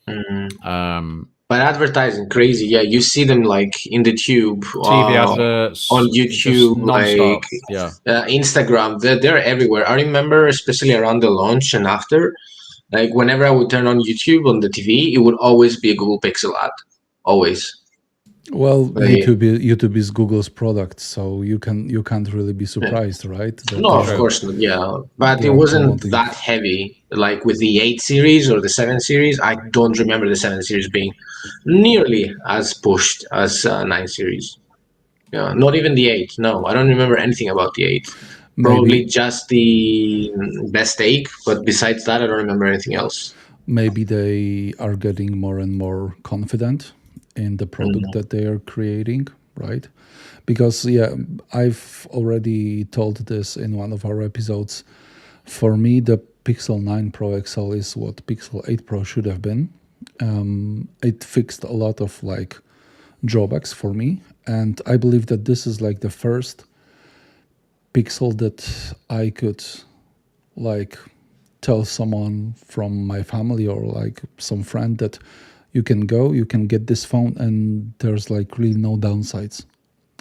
Speaker 3: Mm.
Speaker 1: Um,
Speaker 3: But advertising crazy. Yeah, you see them like in the tube,
Speaker 1: TV
Speaker 3: on
Speaker 1: adverts, just
Speaker 3: YouTube, like
Speaker 1: nonstop. Yeah,
Speaker 3: Instagram. They're everywhere. I remember, especially around the launch and after, like whenever I would turn on YouTube on the TV, it would always be a Google Pixel ad. Always.
Speaker 2: Well,
Speaker 3: Like,
Speaker 2: YouTube is Google's product, so you can't really be
Speaker 3: yeah.
Speaker 2: surprised, right? That
Speaker 3: No,
Speaker 2: they
Speaker 3: of
Speaker 2: are
Speaker 1: true.
Speaker 3: course not. Yeah, but
Speaker 2: they
Speaker 3: it
Speaker 2: are
Speaker 3: wasn't
Speaker 2: promoting.
Speaker 3: that heavy. Like with the 8 series or the 7 series, I don't remember the 7 series being nearly as pushed as 9 series. Yeah, not even the 8. No, I don't remember anything about the 8. Probably
Speaker 2: Maybe
Speaker 3: just the best take, but besides that, I don't remember anything else.
Speaker 2: maybe they are getting more and more confident in the product
Speaker 3: Mm,
Speaker 2: that they are creating, right? Because yeah, I've already told this in one of our episodes. For me, the Pixel 9 Pro XL is what Pixel 8 Pro should have been. It fixed a lot of like drawbacks for me, and I believe that this is like the first Pixel that I could like tell someone from my family or like some friend that you can get this phone and there's like really no downsides.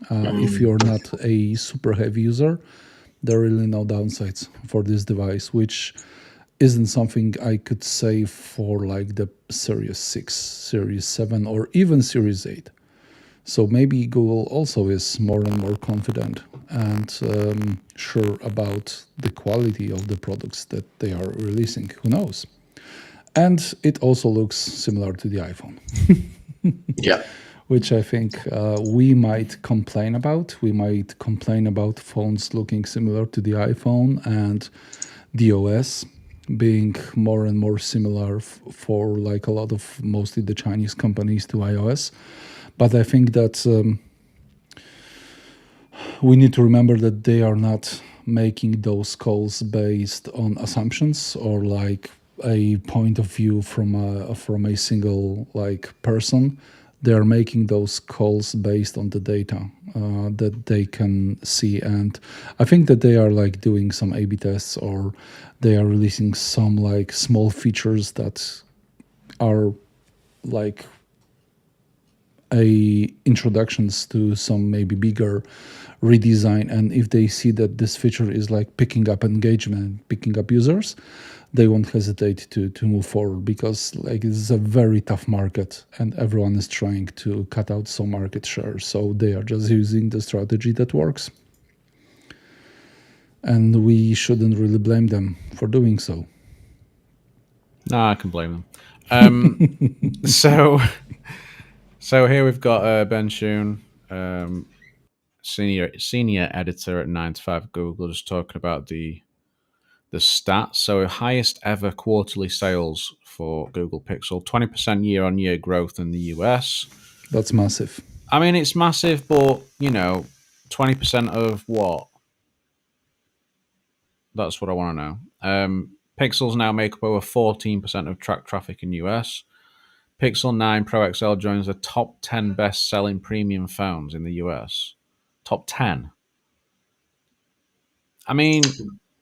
Speaker 2: If
Speaker 3: mm,
Speaker 2: you're not a super heavy user, there are really no downsides for this device, which isn't something I could say for like the Series 6, Series 7, or even Series 8. So maybe Google also is more and more confident and sure about the quality of the products that they are releasing. Who knows? And it also looks similar to the iPhone,
Speaker 3: yeah.
Speaker 2: which I think we might complain about. We might complain about phones looking similar to the iPhone and the OS being more and more similar for like a lot of mostly the Chinese companies to iOS. But I think that we need to remember that they are not making those calls based on assumptions or like a point of view from a single like person. They are making those calls based on the data that they can see, and I think that they are like doing some A/B tests or they are releasing some like small features that are like a introductions to some maybe bigger redesign, and if they see that this feature is like picking up engagement, picking up users, they won't hesitate to move forward, because like this is a very tough market and everyone is trying to cut out some market share. So they are just using the strategy that works. And we shouldn't really blame them for doing so.
Speaker 1: No, I can blame them. So here we've got Ben Schoon, senior editor at 9 to 5 Google, just talking about the stats. So highest ever quarterly sales for Google Pixel, 20% year-on-year growth in the US.
Speaker 2: That's massive.
Speaker 1: I mean, it's massive, but 20% of what? That's what I want to know. Pixels now make up over 14% of tracked traffic in US. Pixel 9 Pro XL joins the top 10 best-selling premium phones in the US. Top 10. I mean,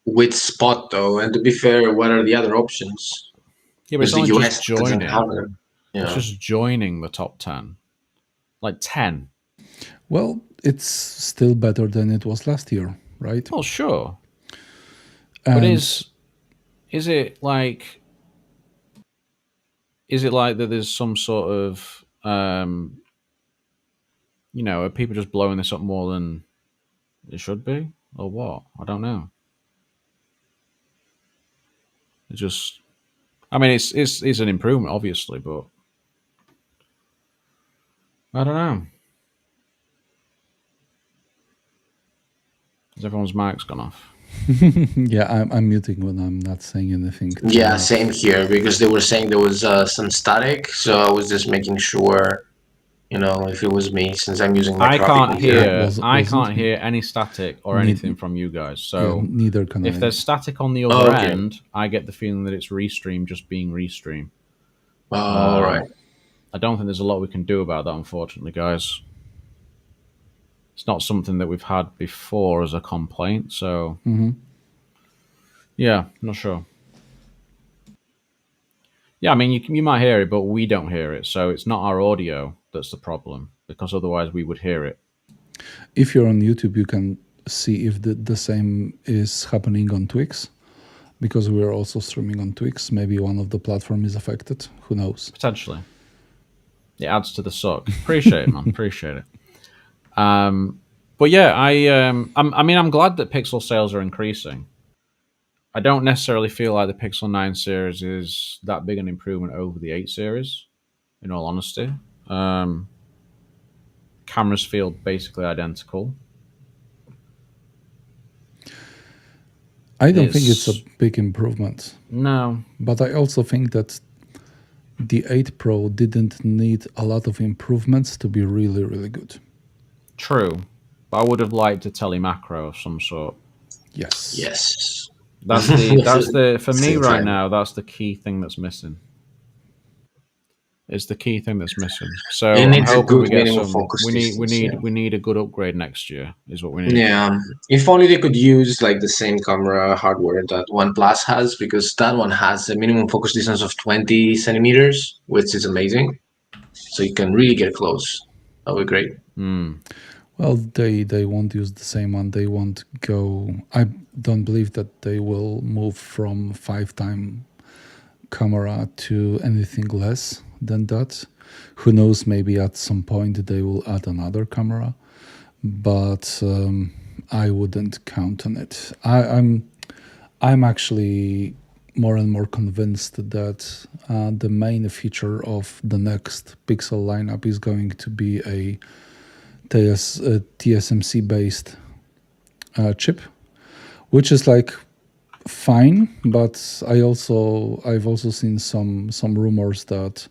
Speaker 3: With Spot though, and to be fair, what are the other options?
Speaker 1: yeah, but it's
Speaker 3: Because the
Speaker 1: only just
Speaker 3: US doesn't have
Speaker 1: joining.
Speaker 3: them.
Speaker 1: It's
Speaker 3: Yeah.
Speaker 1: just joining the top 10. Like 10.
Speaker 2: Well, it's still better than it was last year, right?
Speaker 1: Well, sure.
Speaker 2: And
Speaker 1: But is it like that there's some sort of are people just blowing this up more than it should be? Or what? I don't know. It just I mean it's an improvement obviously, but I don't know. Because everyone's mic's gone off.
Speaker 2: yeah, I'm muting when I'm not saying anything.
Speaker 3: Yeah, same here, because they were saying there was some static, so I was just making sure, if it was me, since I'm using my
Speaker 1: I
Speaker 3: traffic
Speaker 1: can't
Speaker 3: computer.
Speaker 1: hear I
Speaker 2: Wasn't
Speaker 1: can't hear any static or anything from you guys. So
Speaker 2: neither can
Speaker 1: if
Speaker 2: I.
Speaker 1: there's static on the other
Speaker 3: Okay.
Speaker 1: end, I get the feeling that it's Restream just being Restream.
Speaker 3: All right.
Speaker 1: I don't think there's a lot we can do about that, unfortunately, guys. It's not something that we've had before as a complaint, so yeah, not sure. Yeah, I mean, you might hear it, but we don't hear it, so it's not our audio that's the problem, because otherwise we would hear it.
Speaker 2: If you're on YouTube, you can see if the same is happening on Twix, because we're also streaming on Twix. Maybe one of the platform is affected. Who knows?
Speaker 1: Potentially. It adds to the suck. Appreciate it, man. Appreciate it. But yeah, I'm glad that Pixel sales are increasing. I don't necessarily feel like the Pixel 9 series is that big an improvement over the 8 series, in all honesty. Cameras feel basically identical.
Speaker 2: I don't think it's a big improvement.
Speaker 1: No.
Speaker 2: But I also think that the 8 Pro didn't need a lot of improvements to be really, really good.
Speaker 1: True. But I would have liked a telemacro of some sort.
Speaker 2: Yes.
Speaker 3: Yes.
Speaker 1: That's the for me right now, that's the key thing that's missing. It's the key thing that's missing. So
Speaker 3: It
Speaker 1: I'm
Speaker 3: needs a
Speaker 1: hoping
Speaker 3: good
Speaker 1: we get
Speaker 3: minimum
Speaker 1: some.
Speaker 3: focus
Speaker 1: We
Speaker 3: distance,
Speaker 1: need a good upgrade next year. Is what we need.
Speaker 3: Yeah. If only they could use like the same camera hardware that OnePlus has, because that one has a minimum focus distance of 20 centimeters, which is amazing. So you can really get close. That would be great.
Speaker 2: Well, they won't use the same one. They won't go. I don't believe that they will move from 5-time camera to anything less than that. Who knows? Maybe at some point they will add another camera, but I wouldn't count on it. I'm actually more and more convinced that the main feature of the next Pixel lineup is going to be a TSMC based chip, which is like fine, but I've also seen some rumors that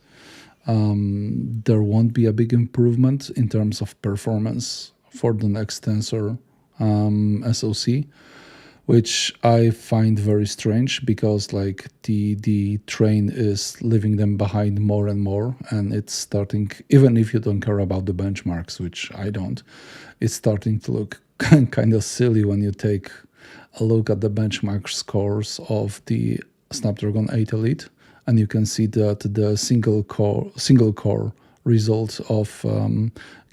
Speaker 2: there won't be a big improvement in terms of performance for the next Tensor SoC, which I find very strange, because like the train is leaving them behind more and more, and it's starting, even if you don't care about the benchmarks, which I don't, it's starting to look kind of silly when you take a look at the benchmark scores of the Snapdragon 8 Elite, and you can see that the single core result of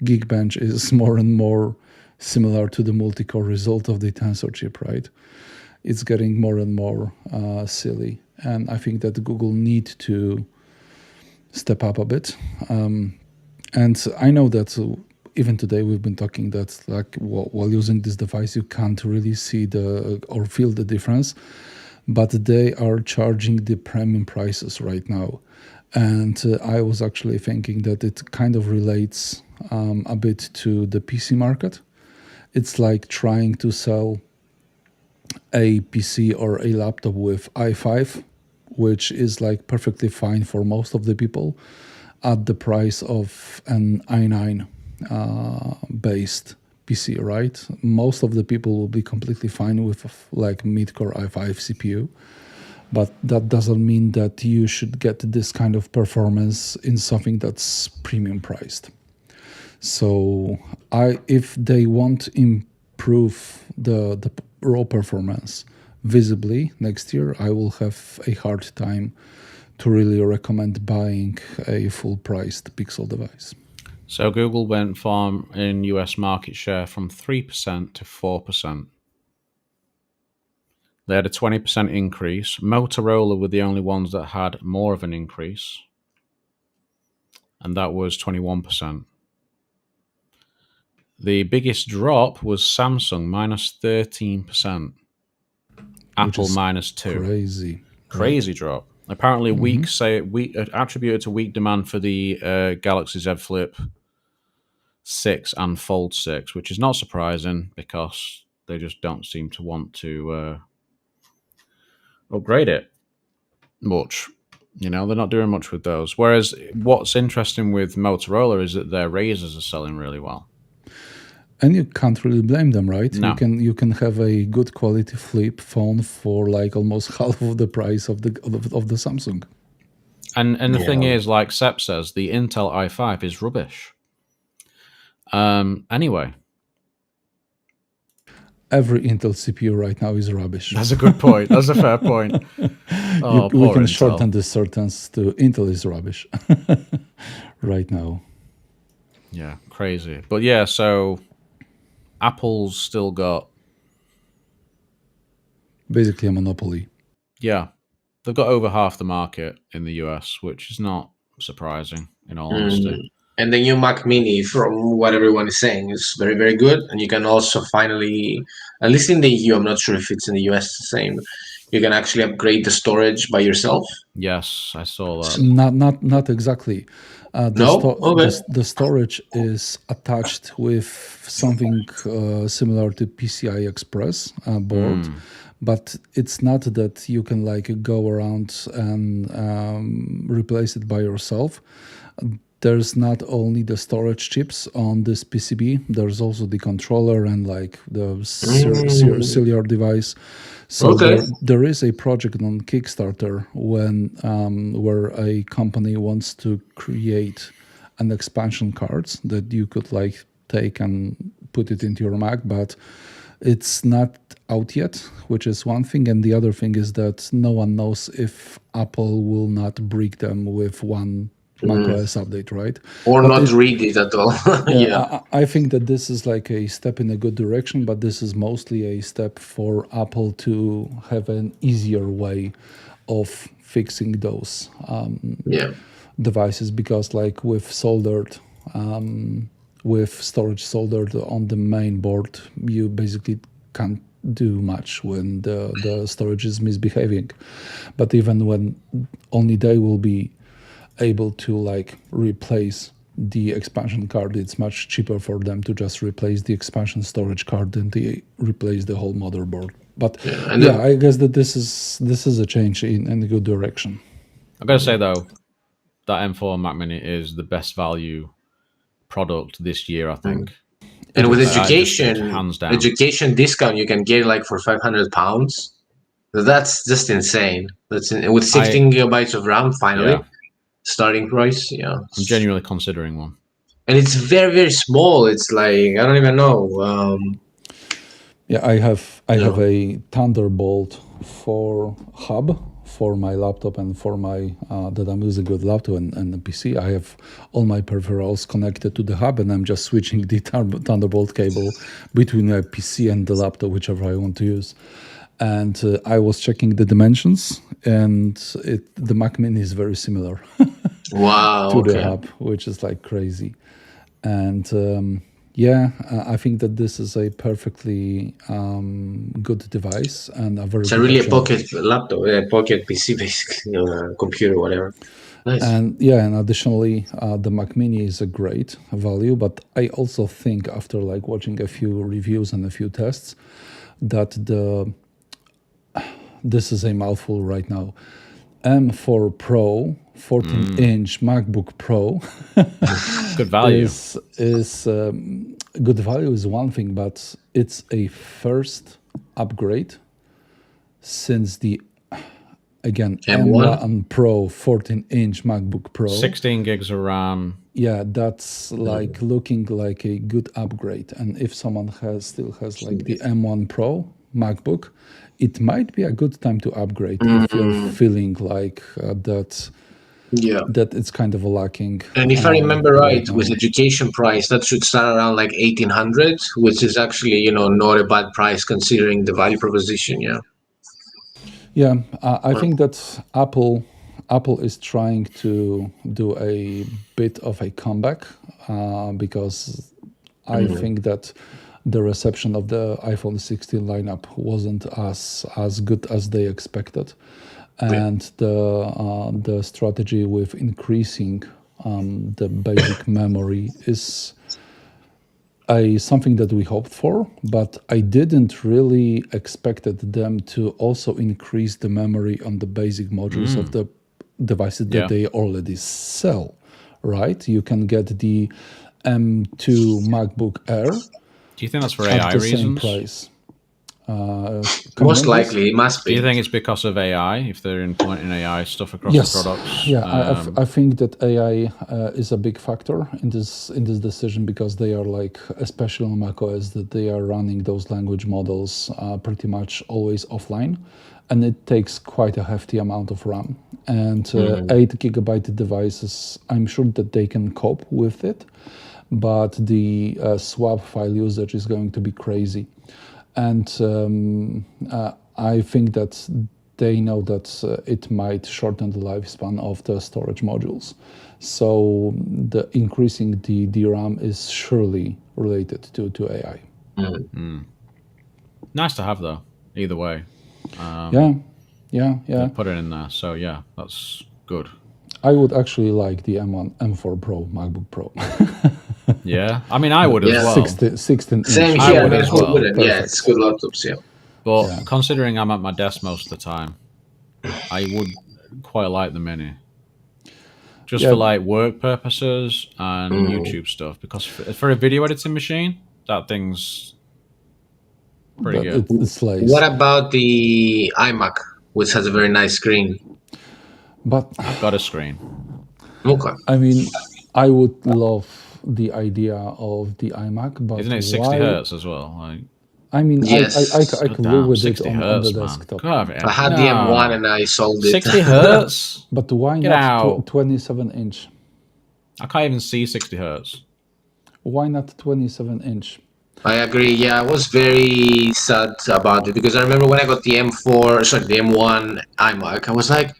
Speaker 2: Geekbench is more and more similar to the multi-core result of the Tensor chip, right? It's getting more and more silly. and I think that Google need to step up a bit. And I know that even today we've been talking that like while using this device you can't really see the or feel the difference, but they are charging the premium prices right now. And I was actually thinking that it kind of relates a bit to the PC market. It's like trying to sell a PC or a laptop with i5, which is like perfectly fine for most of the people, at the price of an i9 based PC, right? Most of the people will be completely fine with like mid-core i5 CPU, but that doesn't mean that you should get this kind of performance in something that's premium priced. So if they want to improve the raw performance visibly next year, I will have a hard time to really recommend buying a full-priced Pixel device.
Speaker 1: So Google went from in US market share from 3% to 4%. They had a 20% increase. Motorola were the only ones that had more of an increase, and that was 21%. The biggest drop was Samsung, minus 13%. Apple, minus 2%.
Speaker 2: Crazy.
Speaker 1: Crazy drop. Apparently, attributed to weak demand for the Galaxy Z Flip 6 and Fold 6, which is not surprising because they just don't seem to want to upgrade it much. You know, they're not doing much with those. Whereas what's interesting with Motorola is that their Razrs are selling really well.
Speaker 2: And you can't really blame them, right?
Speaker 1: No.
Speaker 2: You can have a good quality flip phone for like almost half of the price of the Samsung.
Speaker 1: And the thing is, like Sepp says, the Intel i5 is rubbish. Anyway.
Speaker 2: Every Intel CPU right now is rubbish.
Speaker 1: That's a good point. That's a fair point. Oh,
Speaker 2: we can
Speaker 1: Intel.
Speaker 2: shorten this sentence to Intel is rubbish right now.
Speaker 1: Yeah, crazy. But yeah, so Apple's still got
Speaker 2: basically a monopoly.
Speaker 1: Yeah. They've got over half the market in the US, which is not surprising, in all honesty.
Speaker 3: And the new Mac Mini, from what everyone is saying, is very, very good. And you can also finally, at least in the EU, I'm not sure if it's in the US the same, you can actually upgrade the storage by yourself.
Speaker 1: Yes, I saw that.
Speaker 2: Not exactly. The storage is attached with something similar to PCI Express board. But it's not that you can like go around and replace it by yourself. There's not only the storage chips on this PCB, there's also the controller and like the cellular device. So there is a project on Kickstarter where a company wants to create an expansion cards that you could like take and put it into your Mac, but it's not out yet, which is one thing. And the other thing is that no one knows if Apple will not break them with one macOS update, right?
Speaker 3: Or not read it at all.
Speaker 2: I think that this is like a step in a good direction, but this is mostly a step for Apple to have an easier way of fixing those devices, because like with storage soldered on the main board, you basically can't do much when the storage is misbehaving. But even when only they will be able to like replace the expansion card, it's much cheaper for them to just replace the expansion storage card than to replace the whole motherboard. But I guess that this is a change in a good direction.
Speaker 1: I've got to say though, that M4 Mac Mini is the best value product this year, I think.
Speaker 3: And with education discount, you can get like for £500. That's just insane. With 16 gigabytes of RAM, finally, starting price. Yeah,
Speaker 1: I'm genuinely considering one.
Speaker 3: And it's very, very small. It's like I don't even know.
Speaker 2: I have a Thunderbolt 4 hub for my laptop and for my that I'm using with laptop and the PC. I have all my peripherals connected to the hub, and I'm just switching the Thunderbolt cable between my PC and the laptop, whichever I want to use. And I was checking the dimensions, and the Mac Mini is very similar
Speaker 3: Wow.
Speaker 2: to the
Speaker 3: Okay.
Speaker 2: hub, which is like crazy. And yeah, I think that this is a perfectly good device and a very
Speaker 3: It's
Speaker 2: good
Speaker 3: really a
Speaker 2: option.
Speaker 3: pocket laptop, a pocket PC, basically, computer, whatever. Nice.
Speaker 2: And yeah, and additionally, the Mac Mini is a great value. But I also think, after like watching a few reviews and a few tests, that this is a mouthful right now. M4 Pro, 14-inch MacBook Pro
Speaker 1: Good value.
Speaker 2: is good value is one thing, but it's a first upgrade since the again
Speaker 3: M1?
Speaker 2: M1 Pro 14-inch MacBook Pro.
Speaker 1: 16 gigs of RAM.
Speaker 2: Yeah, that's like looking like a good upgrade. And if someone still has like the M1 Pro MacBook, it might be a good time to upgrade if you're feeling like
Speaker 3: Yeah.
Speaker 2: that it's kind of lacking.
Speaker 3: And if I remember right,
Speaker 2: now.
Speaker 3: with education price, that should start around like 1800, which is actually, not a bad price considering the value proposition. Yeah.
Speaker 2: Yeah, I think that Apple is trying to do a bit of a comeback because I think that the reception of the iPhone 16 lineup wasn't as good as they expected, and the strategy with increasing the basic memory is something that we hoped for, but I didn't really expected them to also increase the memory on the basic modules of the devices that they already sell, right? You can get the M2 MacBook Air
Speaker 1: Do you think that's for
Speaker 2: at
Speaker 1: AI
Speaker 2: the same
Speaker 1: reasons?
Speaker 2: price.
Speaker 3: Most likely, it must
Speaker 1: Do you
Speaker 3: be.
Speaker 1: think it's because of AI, if they're implementing AI stuff across
Speaker 2: Yes,
Speaker 1: the products?
Speaker 2: yeah, I think that AI is a big factor in this decision, because they are like, especially on macOS, that they are running those language models pretty much always offline, and it takes quite a hefty amount of RAM. And 8 GB devices, I'm sure that they can cope with it, but the swap file usage is going to be crazy. And I think that they know that it might shorten the lifespan of the storage modules. So the increasing the DRAM is surely related to AI.
Speaker 1: Nice to have, though, either way.
Speaker 2: Yeah.
Speaker 1: Put it in there. So, yeah, that's good.
Speaker 2: I would actually like the M4 Pro MacBook Pro.
Speaker 1: Yeah, I mean, I would as well.
Speaker 2: 16 inch.
Speaker 3: Same
Speaker 1: I
Speaker 3: here.
Speaker 1: would
Speaker 3: I
Speaker 1: as well.
Speaker 3: wouldn't. Yeah, it's good laptops. Yeah.
Speaker 1: But considering I'm at my desk most of the time, I would quite like the Mini. Just for like work purposes and YouTube stuff. Because for a video editing machine, that thing's pretty good.
Speaker 2: It slays.
Speaker 3: What about the iMac, which has a very nice screen?
Speaker 2: But
Speaker 1: I've got a screen.
Speaker 3: Okay.
Speaker 2: I mean, I would love the idea of the iMac, but
Speaker 1: Isn't it 60 hertz as well? Like,
Speaker 2: I mean,
Speaker 3: Yes.
Speaker 2: I could live with it
Speaker 1: 60
Speaker 2: on
Speaker 1: hertz,
Speaker 2: the
Speaker 1: man.
Speaker 2: desktop.
Speaker 1: God,
Speaker 3: I had the M1 and I sold it.
Speaker 1: 60 hertz?
Speaker 2: But why
Speaker 1: Get
Speaker 2: not
Speaker 1: out.
Speaker 2: 27 inch?
Speaker 1: I can't even see 60 hertz.
Speaker 2: Why not 27 inch?
Speaker 3: I agree. Yeah, I was very sad about it because I remember when I got the the M1 iMac, I was like,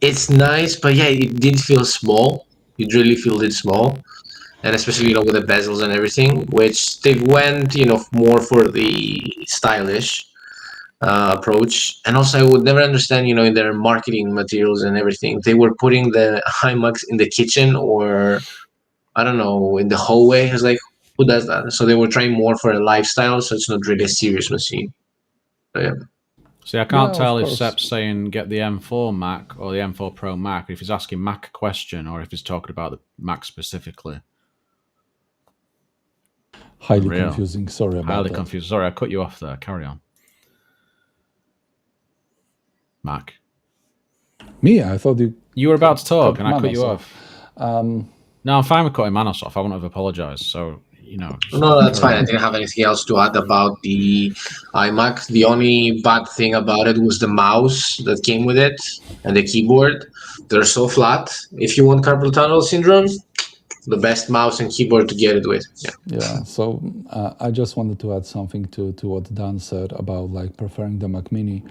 Speaker 3: it's nice, but yeah, it did feel small. It really felt it small. And especially, with the bezels and everything, which they went, more for the stylish approach. And also, I would never understand, in their marketing materials and everything, they were putting the iMacs in the kitchen or, I don't know, in the hallway. I was like, who does that? So they were trying more for a lifestyle, so it's not really a serious machine. So, yeah.
Speaker 1: See, I can't
Speaker 2: Yeah,
Speaker 1: tell
Speaker 2: of
Speaker 1: if
Speaker 2: course.
Speaker 1: Sep's saying get the M4 Mac or the M4 Pro Mac, if he's asking Mac a question or if he's talking about the Mac specifically.
Speaker 2: Highly
Speaker 1: Unreal.
Speaker 2: confusing. Sorry about
Speaker 1: Highly
Speaker 2: that.
Speaker 1: confused. Sorry, I cut you off there. Carry on. Mac.
Speaker 2: Me, I thought
Speaker 1: You were about to talk
Speaker 2: cut
Speaker 1: and I cut
Speaker 2: Manos
Speaker 1: you
Speaker 2: off.
Speaker 1: off. No, I'm fine with cutting Manos off. I wouldn't have apologized. So, just
Speaker 3: No, that's
Speaker 1: carry
Speaker 3: fine. I
Speaker 1: on.
Speaker 3: didn't have anything else to add about the iMac. The only bad thing about it was the mouse that came with it and the keyboard. They're so flat. If you want carpal tunnel syndrome, the best mouse and keyboard to get it with. Yeah.
Speaker 2: Yeah, so I just wanted to add something to what Dan said about like preferring the Mac Mini.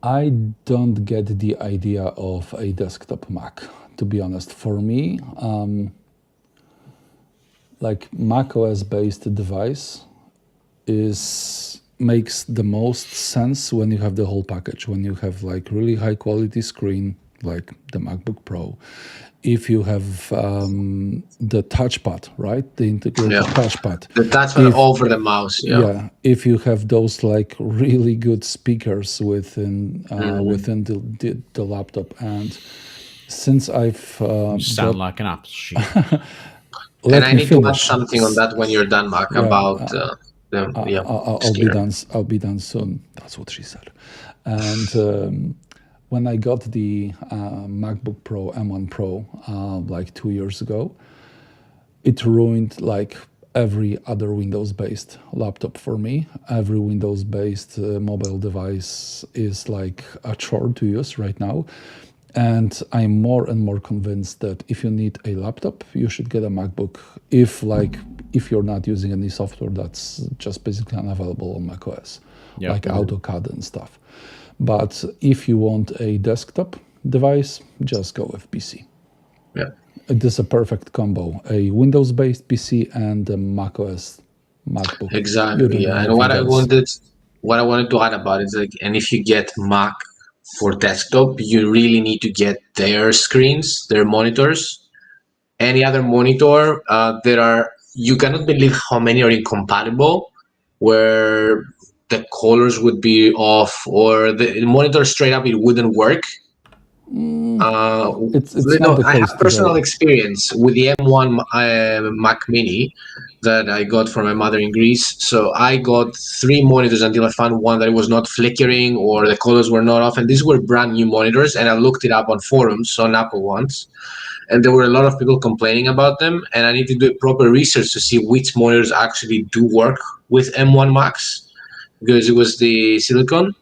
Speaker 2: I don't get the idea of a desktop Mac, to be honest. For me, like Mac OS based device makes the most sense when you have the whole package, when you have like really high quality screen like the MacBook Pro, if you have the touchpad, right, the integrated
Speaker 3: Yeah.
Speaker 2: touchpad,
Speaker 3: The touchpad
Speaker 2: if
Speaker 3: over the mouse. Yeah.
Speaker 2: yeah, if you have those like really good speakers
Speaker 3: Mhm.
Speaker 2: within the laptop. And since I've
Speaker 1: You
Speaker 2: got,
Speaker 1: sound like an apple sheet.
Speaker 3: And
Speaker 2: let
Speaker 3: I
Speaker 2: me
Speaker 3: need to add
Speaker 2: finish.
Speaker 3: something on that when you're done, Mark,
Speaker 2: Yeah,
Speaker 3: about the yeah
Speaker 2: I'll be
Speaker 3: screen.
Speaker 2: done. I'll be done soon. That's what she said. And when I got the MacBook Pro M1 Pro like 2 years ago, it ruined like every other Windows-based laptop for me. Every Windows-based mobile device is like a chore to use right now. And I'm more and more convinced that if you need a laptop, you should get a MacBook. If you're not using any software that's just basically unavailable on macOS,
Speaker 1: Yep.
Speaker 2: like AutoCAD and stuff. But if you want a desktop device, just go with PC.
Speaker 3: Yeah.
Speaker 2: It is a perfect combo: a Windows-based PC and a macOS MacBook. You
Speaker 3: Exactly.
Speaker 2: don't
Speaker 3: Yeah.
Speaker 2: need
Speaker 3: And
Speaker 2: anything else.
Speaker 3: what I wanted to add about it is like, and if you get Mac for desktop, you really need to get their screens, their monitors. Any other monitor, there are, you cannot believe how many are incompatible, where the colors would be off, or the monitor straight up it wouldn't work.
Speaker 2: It's not
Speaker 3: No,
Speaker 2: the
Speaker 3: I have
Speaker 2: case
Speaker 3: personal
Speaker 2: today.
Speaker 3: experience with the M1 Mac Mini that I got from my mother in Greece. So I got three monitors until I found one that was not flickering or the colors were not off. And these were brand new monitors. And I looked it up on forums, on Apple ones, and there were a lot of people complaining about them. And I need to do proper research to see which monitors actually do work with M1 Max, because it was the silicon.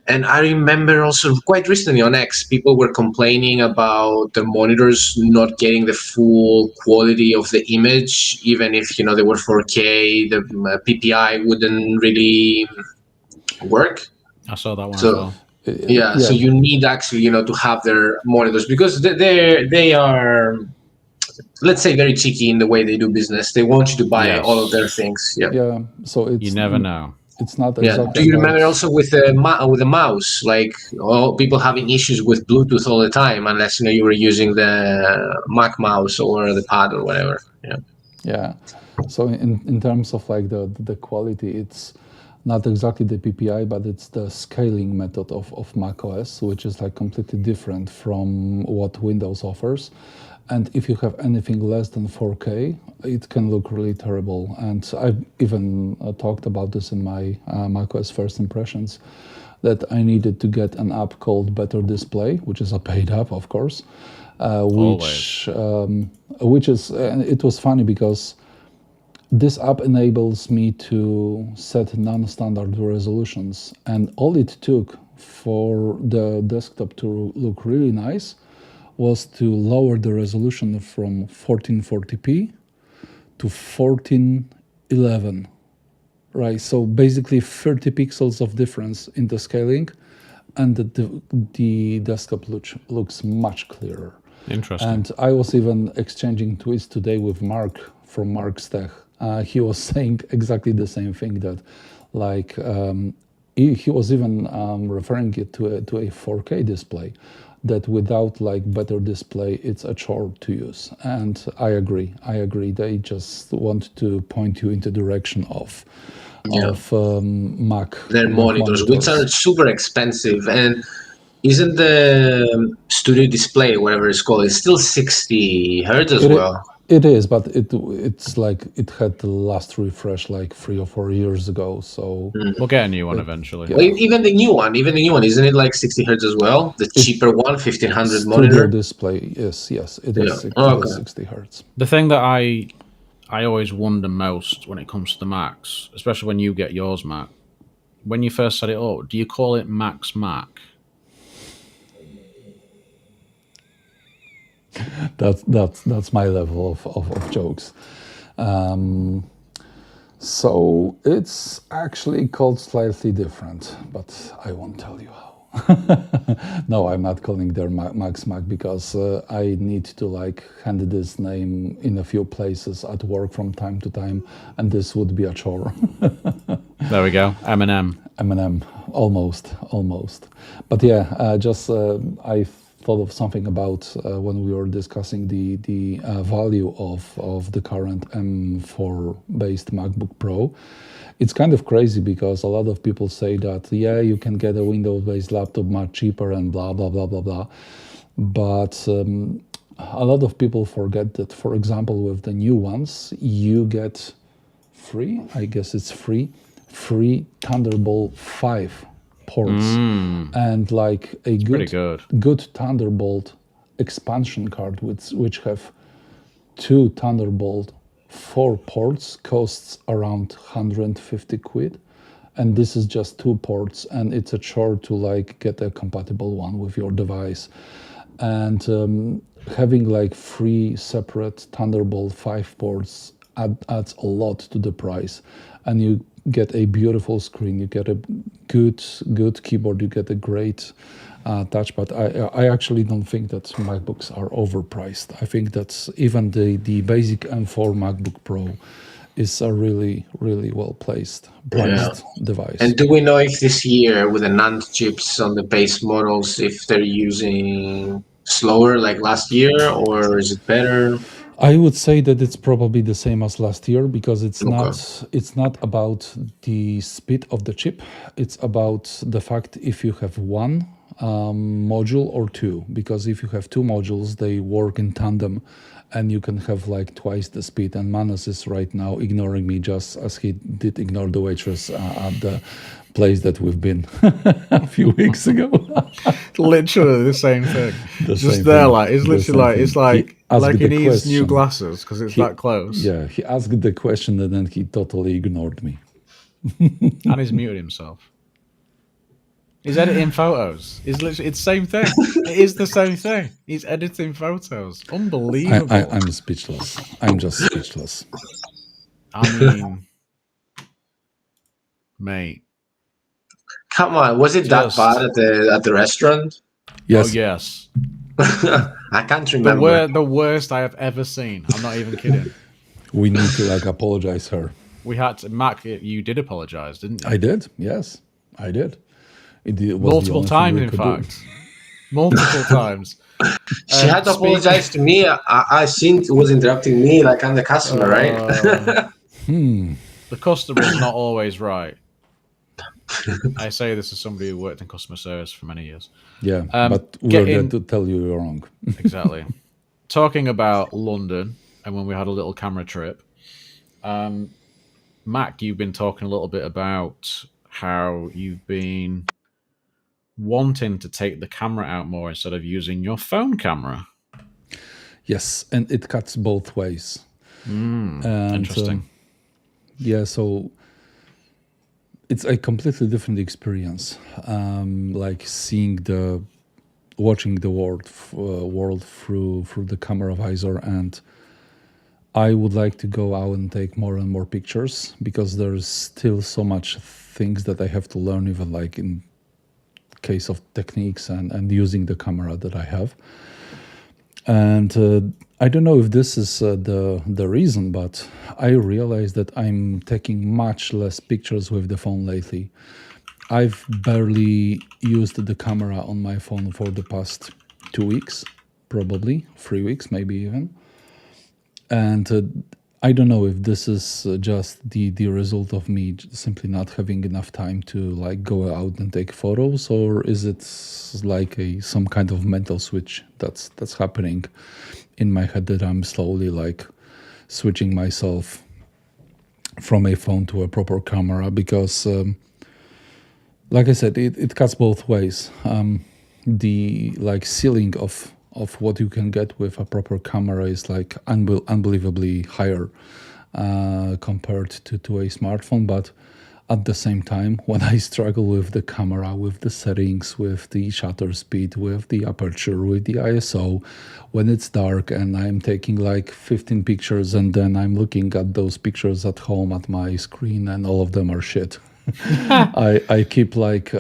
Speaker 3: And I remember also quite recently on X, people were complaining about the monitors not getting the full quality of the image, even if they were 4K. The PPI wouldn't really work.
Speaker 1: I saw that one as
Speaker 3: So
Speaker 1: well.
Speaker 3: yeah, so
Speaker 2: Yeah,
Speaker 3: you need actually to have their monitors, because they are, let's say, very cheeky in the way they do business. They want you to buy all of their
Speaker 1: Yes.
Speaker 3: things. Yeah.
Speaker 2: yeah. So
Speaker 1: You never know.
Speaker 2: it's not
Speaker 3: Yeah.
Speaker 2: exactly
Speaker 3: Do you remember
Speaker 2: about.
Speaker 3: also with the mouse, like all people having issues with Bluetooth all the time, unless you were using the Mac mouse or the pad or whatever. Yeah.
Speaker 2: Yeah. So in terms of like the quality, it's not exactly the PPI, but it's the scaling method of macOS, which is like completely different from what Windows offers. And if you have anything less than 4K, it can look really terrible. And I've even talked about this in my macOS first impressions, that I needed to get an app called Better Display, which is a paid app, of course,
Speaker 1: Always.
Speaker 2: which is, and it was funny because this app enables me to set non-standard resolutions, and all it took for the desktop to look really nice was to lower the resolution from 1440p to 1411, right? So basically 30 pixels of difference in the scaling, and the desktop looks much clearer.
Speaker 1: Interesting.
Speaker 2: And I was even exchanging tweets today with Mark from Mark's Tech. He was saying exactly the same thing, that like he was even referring it to a 4K display, that without like Better Display, it's a chore to use. And I agree. They just want to point you into the direction of
Speaker 3: Yeah.
Speaker 2: Mac
Speaker 3: Their monitors, which are
Speaker 2: monitors.
Speaker 3: super expensive, and isn't the Studio Display, whatever it's called, it's still 60 hertz as
Speaker 2: It
Speaker 3: well.
Speaker 2: it is, but it's like it had the last refresh like 3 or 4 years ago. So
Speaker 1: We'll get a new one
Speaker 2: it,
Speaker 1: eventually.
Speaker 2: yeah,
Speaker 3: Even the new one, isn't it like 60 hertz as well? The
Speaker 2: it
Speaker 3: cheaper one, 1500
Speaker 2: Studio
Speaker 3: monitor.
Speaker 2: Display, yes, it
Speaker 3: Yeah.
Speaker 2: is it is
Speaker 3: Okay.
Speaker 2: 60 hertz.
Speaker 1: The thing that I always wonder most when it comes to the Macs, especially when you get yours, Mac, when you first set it up, do you call it Mac's Mac?
Speaker 2: That's my level of jokes. Um, so it's actually called slightly different, but I won't tell you how. No, I'm not calling their Max Mac because I need to like hand this name in a few places at work from time to time, and this would be a chore.
Speaker 1: There we go. Eminem.
Speaker 2: Eminem, almost. But yeah, just I thought of something about when we were discussing the value of the current M4 based MacBook Pro. It's kind of crazy because a lot of people say that yeah, you can get a Windows based laptop much cheaper and blah blah blah blah blah. But a lot of people forget that, for example, with the new ones, you get free, I guess it's free Thunderbolt 5 ports and like a
Speaker 1: Pretty
Speaker 2: good
Speaker 1: good.
Speaker 2: good Thunderbolt expansion card which have two Thunderbolt 4 ports costs around 150 quid, and this is just two ports, and it's a chore to like get a compatible one with your device. And having like three separate Thunderbolt 5 ports adds a lot to the price, and you get a beautiful screen, you get a good keyboard, you get a great touchpad. I actually don't think that MacBooks are overpriced. I think that even the basic M4 MacBook Pro is a really well
Speaker 3: Yeah.
Speaker 2: priced device.
Speaker 3: And do we know if this year with the NAND chips on the base models, if they're using slower like last year, or is it better?
Speaker 2: I would say that it's probably the same as last year because
Speaker 3: Okay.
Speaker 2: it's not about the speed of the chip. It's about the fact if you have one module or two. Because if you have two modules, they work in tandem, and you can have like twice the speed. And Manas is right now ignoring me just as he did ignore the waitress at the place that we've been a few weeks ago.
Speaker 1: Literally the same thing.
Speaker 2: The
Speaker 1: Just
Speaker 2: same
Speaker 1: there,
Speaker 2: thing.
Speaker 1: like it's
Speaker 2: The
Speaker 1: literally
Speaker 2: same
Speaker 1: like
Speaker 2: thing.
Speaker 1: it's
Speaker 2: He asked
Speaker 1: like he
Speaker 2: the
Speaker 1: needs new
Speaker 2: question.
Speaker 1: glasses because it's
Speaker 2: He,
Speaker 1: that close,
Speaker 2: yeah, he asked the question and then he totally ignored me.
Speaker 1: and he's muted himself. He's editing photos. It's the same thing. It is the same thing. He's editing photos. Unbelievable.
Speaker 2: I'm speechless. I'm just speechless.
Speaker 1: I mean, mate,
Speaker 3: Come on, was it that bad
Speaker 1: just
Speaker 3: at the restaurant?
Speaker 1: oh
Speaker 2: Yes,
Speaker 1: yes,
Speaker 3: I can't remember.
Speaker 1: the worst I have ever seen. I'm not even kidding.
Speaker 2: we need to like apologize her.
Speaker 1: We had to, Mac. You did apologize, didn't you?
Speaker 2: I did. Yes, I did. It was the
Speaker 1: Multiple
Speaker 2: only thing
Speaker 1: times,
Speaker 2: we
Speaker 1: in
Speaker 2: could do.
Speaker 1: fact. Multiple times.
Speaker 3: She had to
Speaker 1: Speak.
Speaker 3: apologize to me. I think it was interrupting me like I'm the customer, right?
Speaker 1: The customer is not always right. I say this as somebody who worked in customer service for many years.
Speaker 2: Yeah, but we're there
Speaker 1: Getting
Speaker 2: to tell you you're wrong.
Speaker 1: exactly. Talking about London and when we had a little camera trip, Mac, you've been talking a little bit about how you've been wanting to take the camera out more instead of using your phone camera.
Speaker 2: Yes, and it cuts both ways. And
Speaker 1: Interesting.
Speaker 2: yeah, so it's a completely different experience. Like watching the world through the camera visor, and I would like to go out and take more and more pictures because there's still so much things that I have to learn, even like in case of techniques and using the camera that I have. And I don't know if this is the reason, but I realized that I'm taking much less pictures with the phone lately. I've barely used the camera on my phone for the past 2 weeks, probably 3 weeks, maybe even. And I don't know if this is just the result of me simply not having enough time to like go out and take photos, or is it like some kind of mental switch that's happening in my head that I'm slowly like switching myself from a phone to a proper camera because like I said, it cuts both ways. The like ceiling of what you can get with a proper camera is like unbelievably higher compared to a smartphone. But At the same time, when I struggle with the camera, with the settings, with the shutter speed, with the aperture, with the ISO, when it's dark and I'm taking like 15 pictures and then I'm looking at those pictures at home at my screen and all of them are shit. I keep like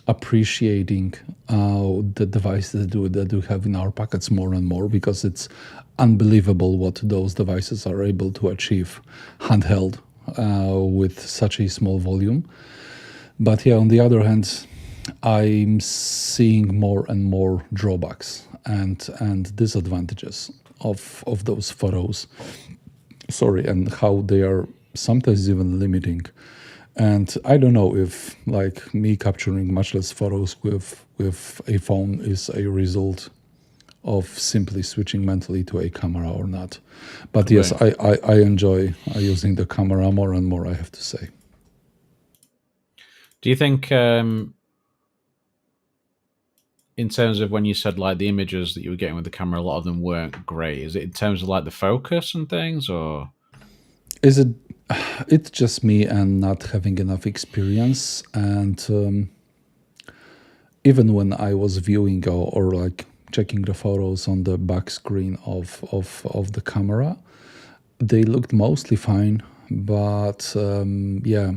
Speaker 2: appreciating the devices that we have in our pockets more and more, because it's unbelievable what those devices are able to achieve handheld with such a small volume. But yeah, on the other hand, I'm seeing more and more drawbacks and disadvantages of those photos. Sorry, and how they are sometimes even limiting. And I don't know if like me capturing much less photos with a phone is a result of simply switching mentally to a camera or not. But yes,
Speaker 1: Right.
Speaker 2: I enjoy using the camera more and more, I have to say.
Speaker 1: Do you think, in terms of when you said like the images that you were getting with the camera, a lot of them weren't great? Is it in terms of like the focus and things, or?
Speaker 2: Is it? It's just me and not having enough experience. And even when I was viewing or like checking the photos on the back screen of the camera, they looked mostly fine. But yeah,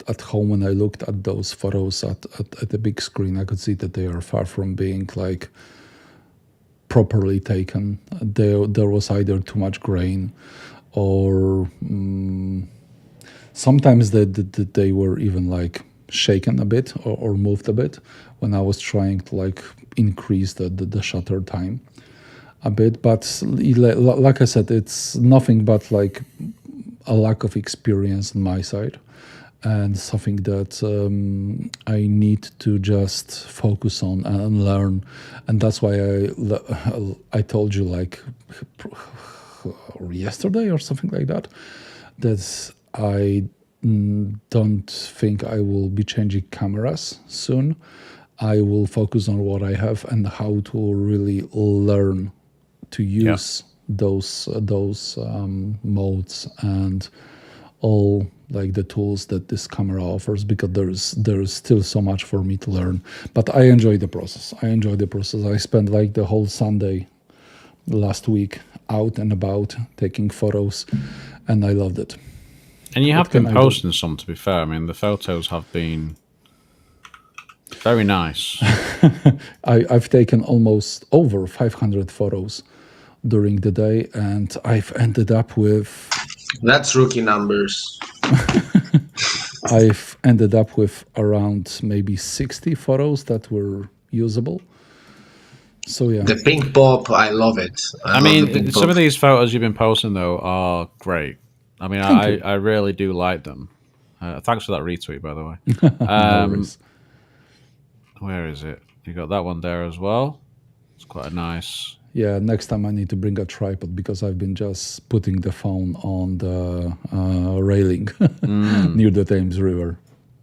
Speaker 2: at home when I looked at those photos at the big screen, I could see that they are far from being like properly taken. There was either too much grain, or sometimes they were even like shaken a bit or moved a bit when I was trying to like increase the shutter time a bit. But like I said, it's nothing but like a lack of experience on my side, and something that I need to just focus on and learn. And that's why I told you like yesterday or something like that, that I don't think I will be changing cameras soon. I will focus on what I have and how to really learn to
Speaker 1: Yeah.
Speaker 2: use those modes and all like the tools that this camera offers, because there's still so much for me to learn. But I enjoy the process. I spent like the whole Sunday last week out and about taking photos, and I loved it.
Speaker 1: And you
Speaker 2: What
Speaker 1: have
Speaker 2: can
Speaker 1: been
Speaker 2: I do?
Speaker 1: posting some, to be fair. I mean, the photos have been very nice.
Speaker 2: I've taken almost over 500 photos during the day, and I've ended up with
Speaker 3: That's rookie numbers.
Speaker 2: around maybe 60 photos that were usable. So yeah,
Speaker 3: The pink pop, I love it. I
Speaker 1: I
Speaker 3: love the
Speaker 1: mean,
Speaker 3: pink
Speaker 1: some
Speaker 3: pop.
Speaker 1: of these photos you've been posting though are great. I mean,
Speaker 2: thank you.
Speaker 1: I really do like them. Thanks for that retweet, by the way.
Speaker 2: No
Speaker 1: Um,
Speaker 2: worries.
Speaker 1: where is it? You got that one there as well. It's quite a nice.
Speaker 2: Yeah, next time I need to bring a tripod, because I've been just putting the phone on the railing near the Thames River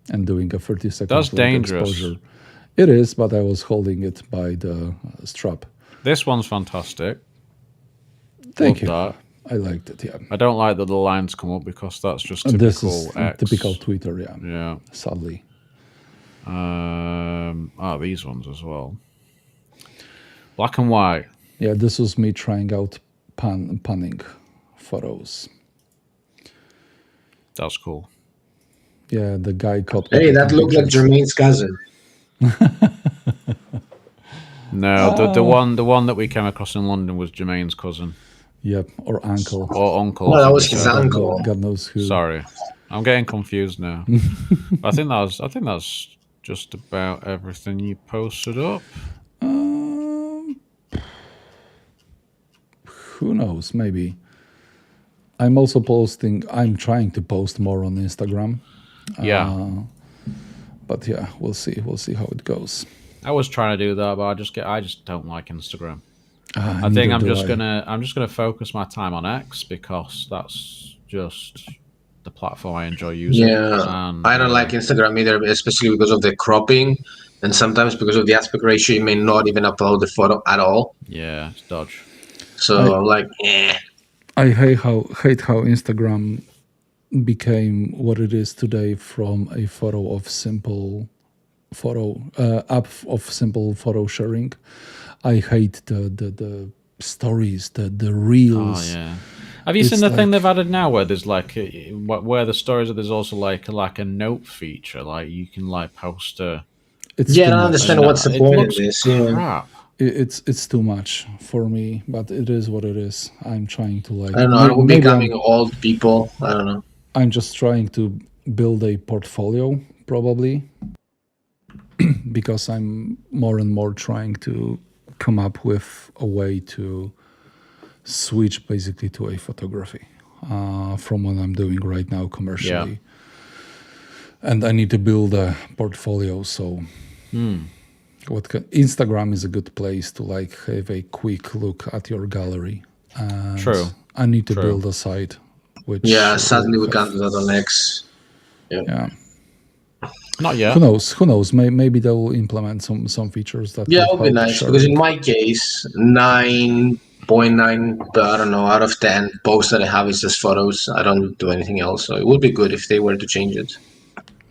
Speaker 2: and doing a 30
Speaker 1: That's
Speaker 2: seconds like
Speaker 1: dangerous.
Speaker 2: exposure. It is, but I was holding it by the strap.
Speaker 1: This one's fantastic.
Speaker 2: Thank
Speaker 1: Love
Speaker 2: you.
Speaker 1: that.
Speaker 2: I liked it, yeah.
Speaker 1: I don't like that the lines come up because that's just
Speaker 2: And this is
Speaker 1: typical X.
Speaker 2: typical Twitter, yeah,
Speaker 1: Yeah.
Speaker 2: sadly.
Speaker 1: These ones as well. Black and white.
Speaker 2: Yeah, this was me trying out panning photos.
Speaker 1: That's cool.
Speaker 2: Yeah, the guy caught me
Speaker 3: Hey, that
Speaker 2: taking
Speaker 3: looked like
Speaker 2: pictures.
Speaker 3: Jermaine's cousin.
Speaker 1: No, the one that we came across in London was Jermaine's cousin
Speaker 2: Yep, or uncle.
Speaker 1: or uncle.
Speaker 3: No,
Speaker 1: I
Speaker 3: that
Speaker 1: think
Speaker 3: was
Speaker 1: they
Speaker 3: his
Speaker 1: said.
Speaker 3: uncle.
Speaker 2: God knows who.
Speaker 1: Sorry, I'm getting confused now. I think that's just about everything you posted up.
Speaker 2: Who knows? Maybe. I'm trying to post more on Instagram.
Speaker 1: Yeah,
Speaker 2: But yeah, we'll see. We'll see how it goes.
Speaker 1: I was trying to do that, but I just don't like Instagram. I think
Speaker 2: Neither
Speaker 1: I'm
Speaker 2: do
Speaker 1: just
Speaker 2: I.
Speaker 1: gonna focus my time on X because that's just the platform I enjoy using.
Speaker 3: Yeah,
Speaker 1: And
Speaker 3: I don't like Instagram either, especially because of the cropping, and sometimes because of the aspect ratio, you may not even upload the photo at all.
Speaker 1: yeah, it's dodge.
Speaker 3: So
Speaker 2: I
Speaker 3: I'm like, eh.
Speaker 2: I hate how Instagram became what it is today from a photo of simple photo app of simple photo sharing. I hate the stories, the
Speaker 1: Oh
Speaker 2: reels.
Speaker 1: yeah. Have you seen
Speaker 2: It's
Speaker 1: the thing they've
Speaker 2: like
Speaker 1: added now, where there's like where the stories are? There's also like a note feature, like you can like post
Speaker 2: it's
Speaker 3: Yeah, I
Speaker 2: too
Speaker 3: don't
Speaker 1: a
Speaker 2: much.
Speaker 3: understand what's
Speaker 1: note.
Speaker 3: the
Speaker 1: It
Speaker 3: point in
Speaker 1: looks
Speaker 3: this. Yeah,
Speaker 1: crap.
Speaker 2: It's too much for me, but it is what it is. I'm trying to
Speaker 3: I don't
Speaker 2: like
Speaker 3: know. Are we
Speaker 2: maybe
Speaker 3: becoming old people? I don't know.
Speaker 2: I'm just trying to build a portfolio probably, because I'm more and more trying to come up with a way to switch basically to a photography from what I'm doing right now
Speaker 1: Yeah.
Speaker 2: commercially. And I need to build a portfolio. So Instagram is a good place to like have a quick look at your gallery, and
Speaker 1: True.
Speaker 2: I need to
Speaker 1: True.
Speaker 2: build a site which
Speaker 3: Yeah,
Speaker 2: will
Speaker 3: sadly we can't
Speaker 2: have,
Speaker 3: do that on X. Yeah.
Speaker 2: yeah,
Speaker 1: Not
Speaker 2: who
Speaker 1: yet.
Speaker 2: knows, maybe they will implement some features that
Speaker 3: Yeah,
Speaker 2: will
Speaker 3: it would be
Speaker 2: help
Speaker 3: nice because in
Speaker 2: sharing.
Speaker 3: my case, 9.9, I don't know, out of 10 posts that I have is just photos. I don't do anything else. So it would be good if they were to change it.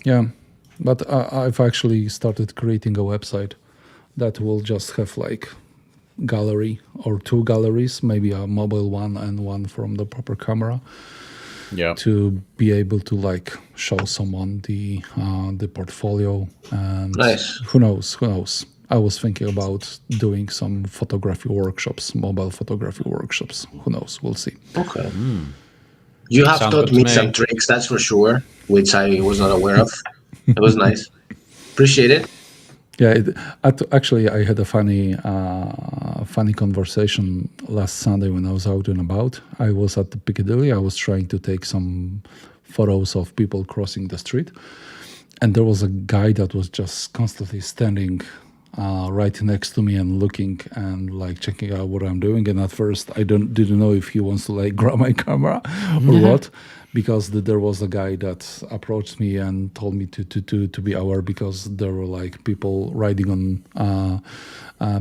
Speaker 2: Yeah, but I've actually started creating a website that will just have like gallery or two galleries, maybe a mobile one and one from the proper camera,
Speaker 1: Yeah.
Speaker 2: to be able to like show someone the portfolio. And
Speaker 3: Nice.
Speaker 2: who knows, I was thinking about doing some photography workshops, mobile photography workshops. Who knows, we'll see.
Speaker 3: Okay. You have
Speaker 1: Sounds
Speaker 3: taught
Speaker 1: good to
Speaker 3: me some
Speaker 1: me.
Speaker 3: tricks, that's for sure, which I was not aware of. It was nice. Appreciate it.
Speaker 2: Yeah, actually, I had a funny conversation last Sunday when I was out and about. I was at the Piccadilly. I was trying to take some photos of people crossing the street, and there was a guy that was just constantly standing right next to me and looking and like checking out what I'm doing. And at first, I didn't know if he wants to like grab my camera or what, because there was a guy that approached me and told me to be aware, because there were like people riding on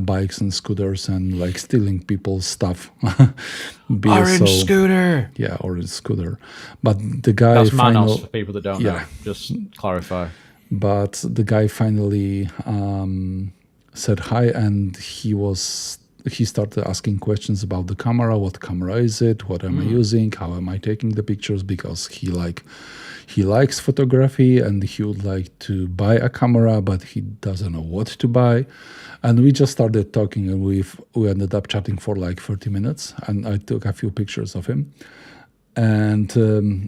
Speaker 2: bikes and scooters and like stealing people's stuff.
Speaker 1: Orange
Speaker 2: So
Speaker 1: scooter.
Speaker 2: yeah, or a scooter. But the guy
Speaker 1: That's Manos for
Speaker 2: final,
Speaker 1: people that don't know.
Speaker 2: yeah,
Speaker 1: Just clarify.
Speaker 2: but the guy finally said hi, and he started asking questions about the camera. What camera is it? What am I using? How am I taking the pictures? Because he likes photography and he would like to buy a camera, but he doesn't know what to buy. And we just started talking, and we ended up chatting for like 30 minutes, and I took a few pictures of him. And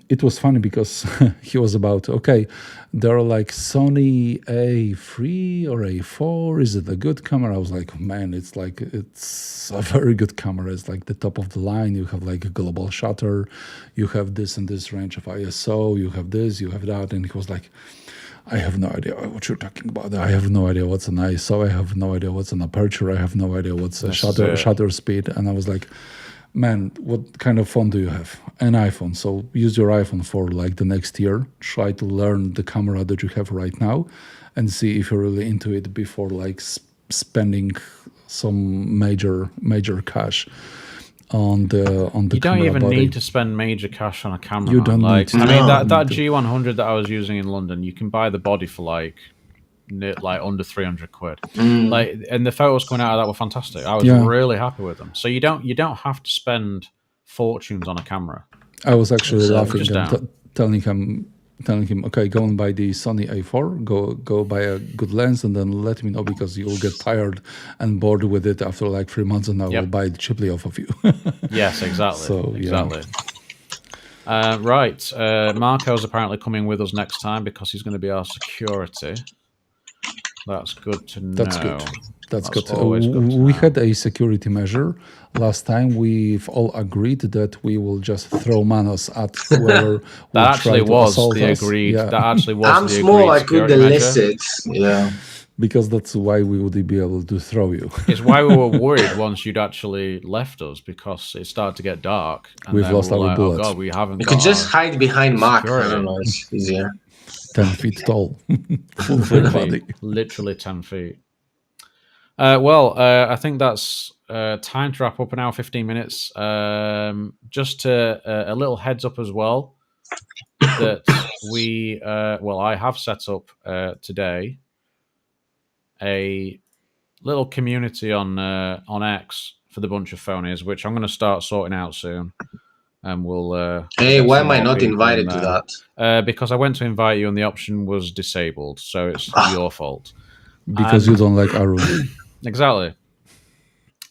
Speaker 2: it was funny because he was about, okay, there are like Sony A3 or A4, is it a good camera? I was like, man, it's a very good camera. It's like the top of the line. You have like a global shutter, you have this and this range of ISO, you have this, you have that. And he was like, I have no idea what you're talking about. I have no idea what's an ISO. I have no idea what's an aperture. I have no idea what's a
Speaker 1: This is it.
Speaker 2: shutter speed. And I was like, man, what kind of phone do you have? An iPhone. So use your iPhone for like the next year. Try to learn the camera that you have right now, and see if you're really into it before like spending some major cash on the
Speaker 1: You don't
Speaker 2: camera
Speaker 1: even
Speaker 2: body.
Speaker 1: need to spend major cash on a camera.
Speaker 2: You
Speaker 1: Man.
Speaker 2: don't need
Speaker 1: Like,
Speaker 2: to.
Speaker 1: I mean,
Speaker 3: No.
Speaker 1: that G100 that I was using in London, you can buy the body for like under 300 quid. Like, and the photos coming out of that were fantastic. I was
Speaker 2: Yeah.
Speaker 1: really happy with them. So you don't have to spend fortunes on a camera.
Speaker 2: I was actually
Speaker 3: Exactly.
Speaker 2: laughing
Speaker 1: Just
Speaker 2: and
Speaker 1: don't.
Speaker 2: telling him, okay, go and buy the Sony A4, go buy a good lens, and then let me know, because you'll get tired and bored with it after like 3 months, and I will
Speaker 1: Yep.
Speaker 2: buy it cheaply off of you.
Speaker 1: Yes, exactly.
Speaker 2: So, yeah.
Speaker 1: Exactly. Right. Marco's apparently coming with us next time because he's going to be our security. That's good to know.
Speaker 2: That's good. That's good.
Speaker 1: Always good to
Speaker 2: We
Speaker 1: know.
Speaker 2: had a security measure last time. We've all agreed that we will just throw manos at whoever would
Speaker 1: That
Speaker 2: try
Speaker 1: actually
Speaker 2: to
Speaker 1: was
Speaker 2: assault
Speaker 1: the
Speaker 2: us.
Speaker 1: agreed.
Speaker 2: Yeah,
Speaker 1: That actually was
Speaker 3: I'm
Speaker 1: the
Speaker 3: small,
Speaker 1: agreed
Speaker 3: I could
Speaker 1: security measure.
Speaker 3: elicit. Yeah.
Speaker 2: because that's why we would be able to throw you.
Speaker 1: It's why we were worried once you'd actually left us, because it started to get dark, and
Speaker 2: We've
Speaker 1: then
Speaker 2: lost
Speaker 1: we were
Speaker 2: our
Speaker 1: like, "Oh
Speaker 2: bullets.
Speaker 1: god, we haven't
Speaker 3: You
Speaker 1: got
Speaker 3: could just
Speaker 1: our
Speaker 3: hide behind Mark. I
Speaker 1: security."
Speaker 3: don't know. It's easier.
Speaker 2: 10 feet tall, full body.
Speaker 1: Literally 10 feet. I think that's time to wrap up. An hour, 15 minutes. Just a little heads up as well. that we, I have set up today a little community on X for the bunch of phonies, which I'm going to start sorting out soon, and we'll
Speaker 3: Hey,
Speaker 1: get
Speaker 3: why
Speaker 1: some
Speaker 3: am I
Speaker 1: more
Speaker 3: not
Speaker 1: people in
Speaker 3: invited to
Speaker 1: there.
Speaker 3: that?
Speaker 1: Because I went to invite you and the option was disabled, so it's
Speaker 3: Ah,
Speaker 1: your fault.
Speaker 2: Because you don't like Arun.
Speaker 1: Exactly.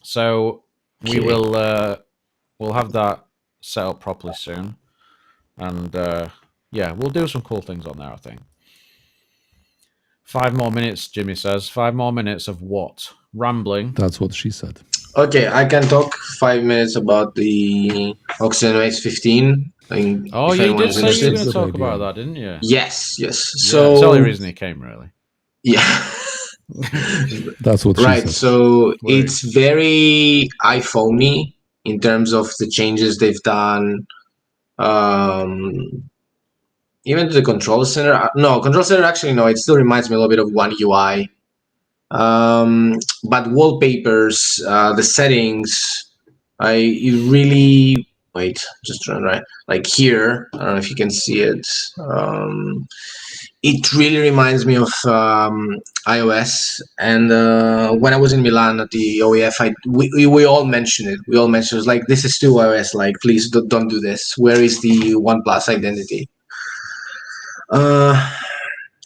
Speaker 1: So we
Speaker 3: okay.
Speaker 1: will we'll have that set up properly soon, and we'll do some cool things on there, I think. 5 more minutes, Jimmy says. 5 more minutes of what? Rambling.
Speaker 2: That's what she said.
Speaker 3: Okay, I can talk 5 minutes about the Oxygen S15.
Speaker 1: Oh,
Speaker 3: If
Speaker 1: yeah, you did
Speaker 3: anyone's
Speaker 1: say you were
Speaker 3: interested.
Speaker 1: going to
Speaker 2: Good
Speaker 1: talk about
Speaker 2: idea.
Speaker 1: that, didn't you?
Speaker 3: Yes.
Speaker 1: Yeah, it's the only
Speaker 3: So
Speaker 1: reason he came, really.
Speaker 3: yeah,
Speaker 2: That's what she
Speaker 3: right.
Speaker 2: said.
Speaker 3: So
Speaker 1: Wait.
Speaker 3: it's very iPhoney in terms of the changes they've done. Um, Even to the control center. No, control center actually no. It still reminds me a little bit of One UI. But wallpapers, the settings, it really wait. Just trying right like here. I don't know if you can see it. It really reminds me of iOS. And when I was in Milan at the OEF, we all mentioned it. We all mentioned it was like this is too iOS. Like please don't do this. Where is the OnePlus identity? Uh,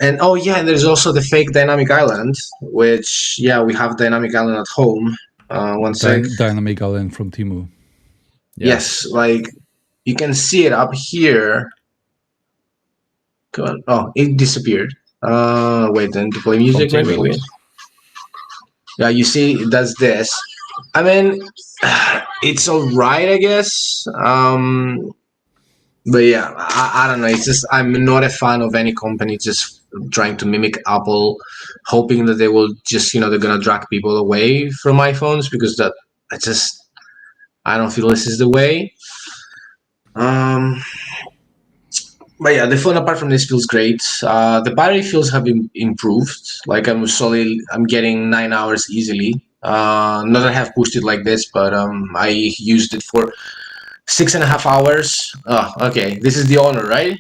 Speaker 3: and oh yeah, and there's also the fake dynamic island, which yeah, we have dynamic island at home. One sec.
Speaker 2: Dynamic Island from Timu.
Speaker 3: Yes,
Speaker 1: Yes.
Speaker 3: like you can see it up here. Come on. Oh, it disappeared. Wait, then to play
Speaker 2: From
Speaker 3: music maybe.
Speaker 2: Timu.
Speaker 3: Wait. Yeah, you see, it does this. I mean, it's alright, I guess. But yeah, I don't know. It's just I'm not a fan of any company just trying to mimic Apple, hoping that they will just they're gonna drag people away from iPhones because that I just I don't feel this is the way. Um, but yeah, the phone apart from this feels great. The battery feels have improved. Like I'm getting 9 hours easily. Not that I have pushed it like this, but I used it for 6.5 hours. Oh, okay. This is the Honor, right?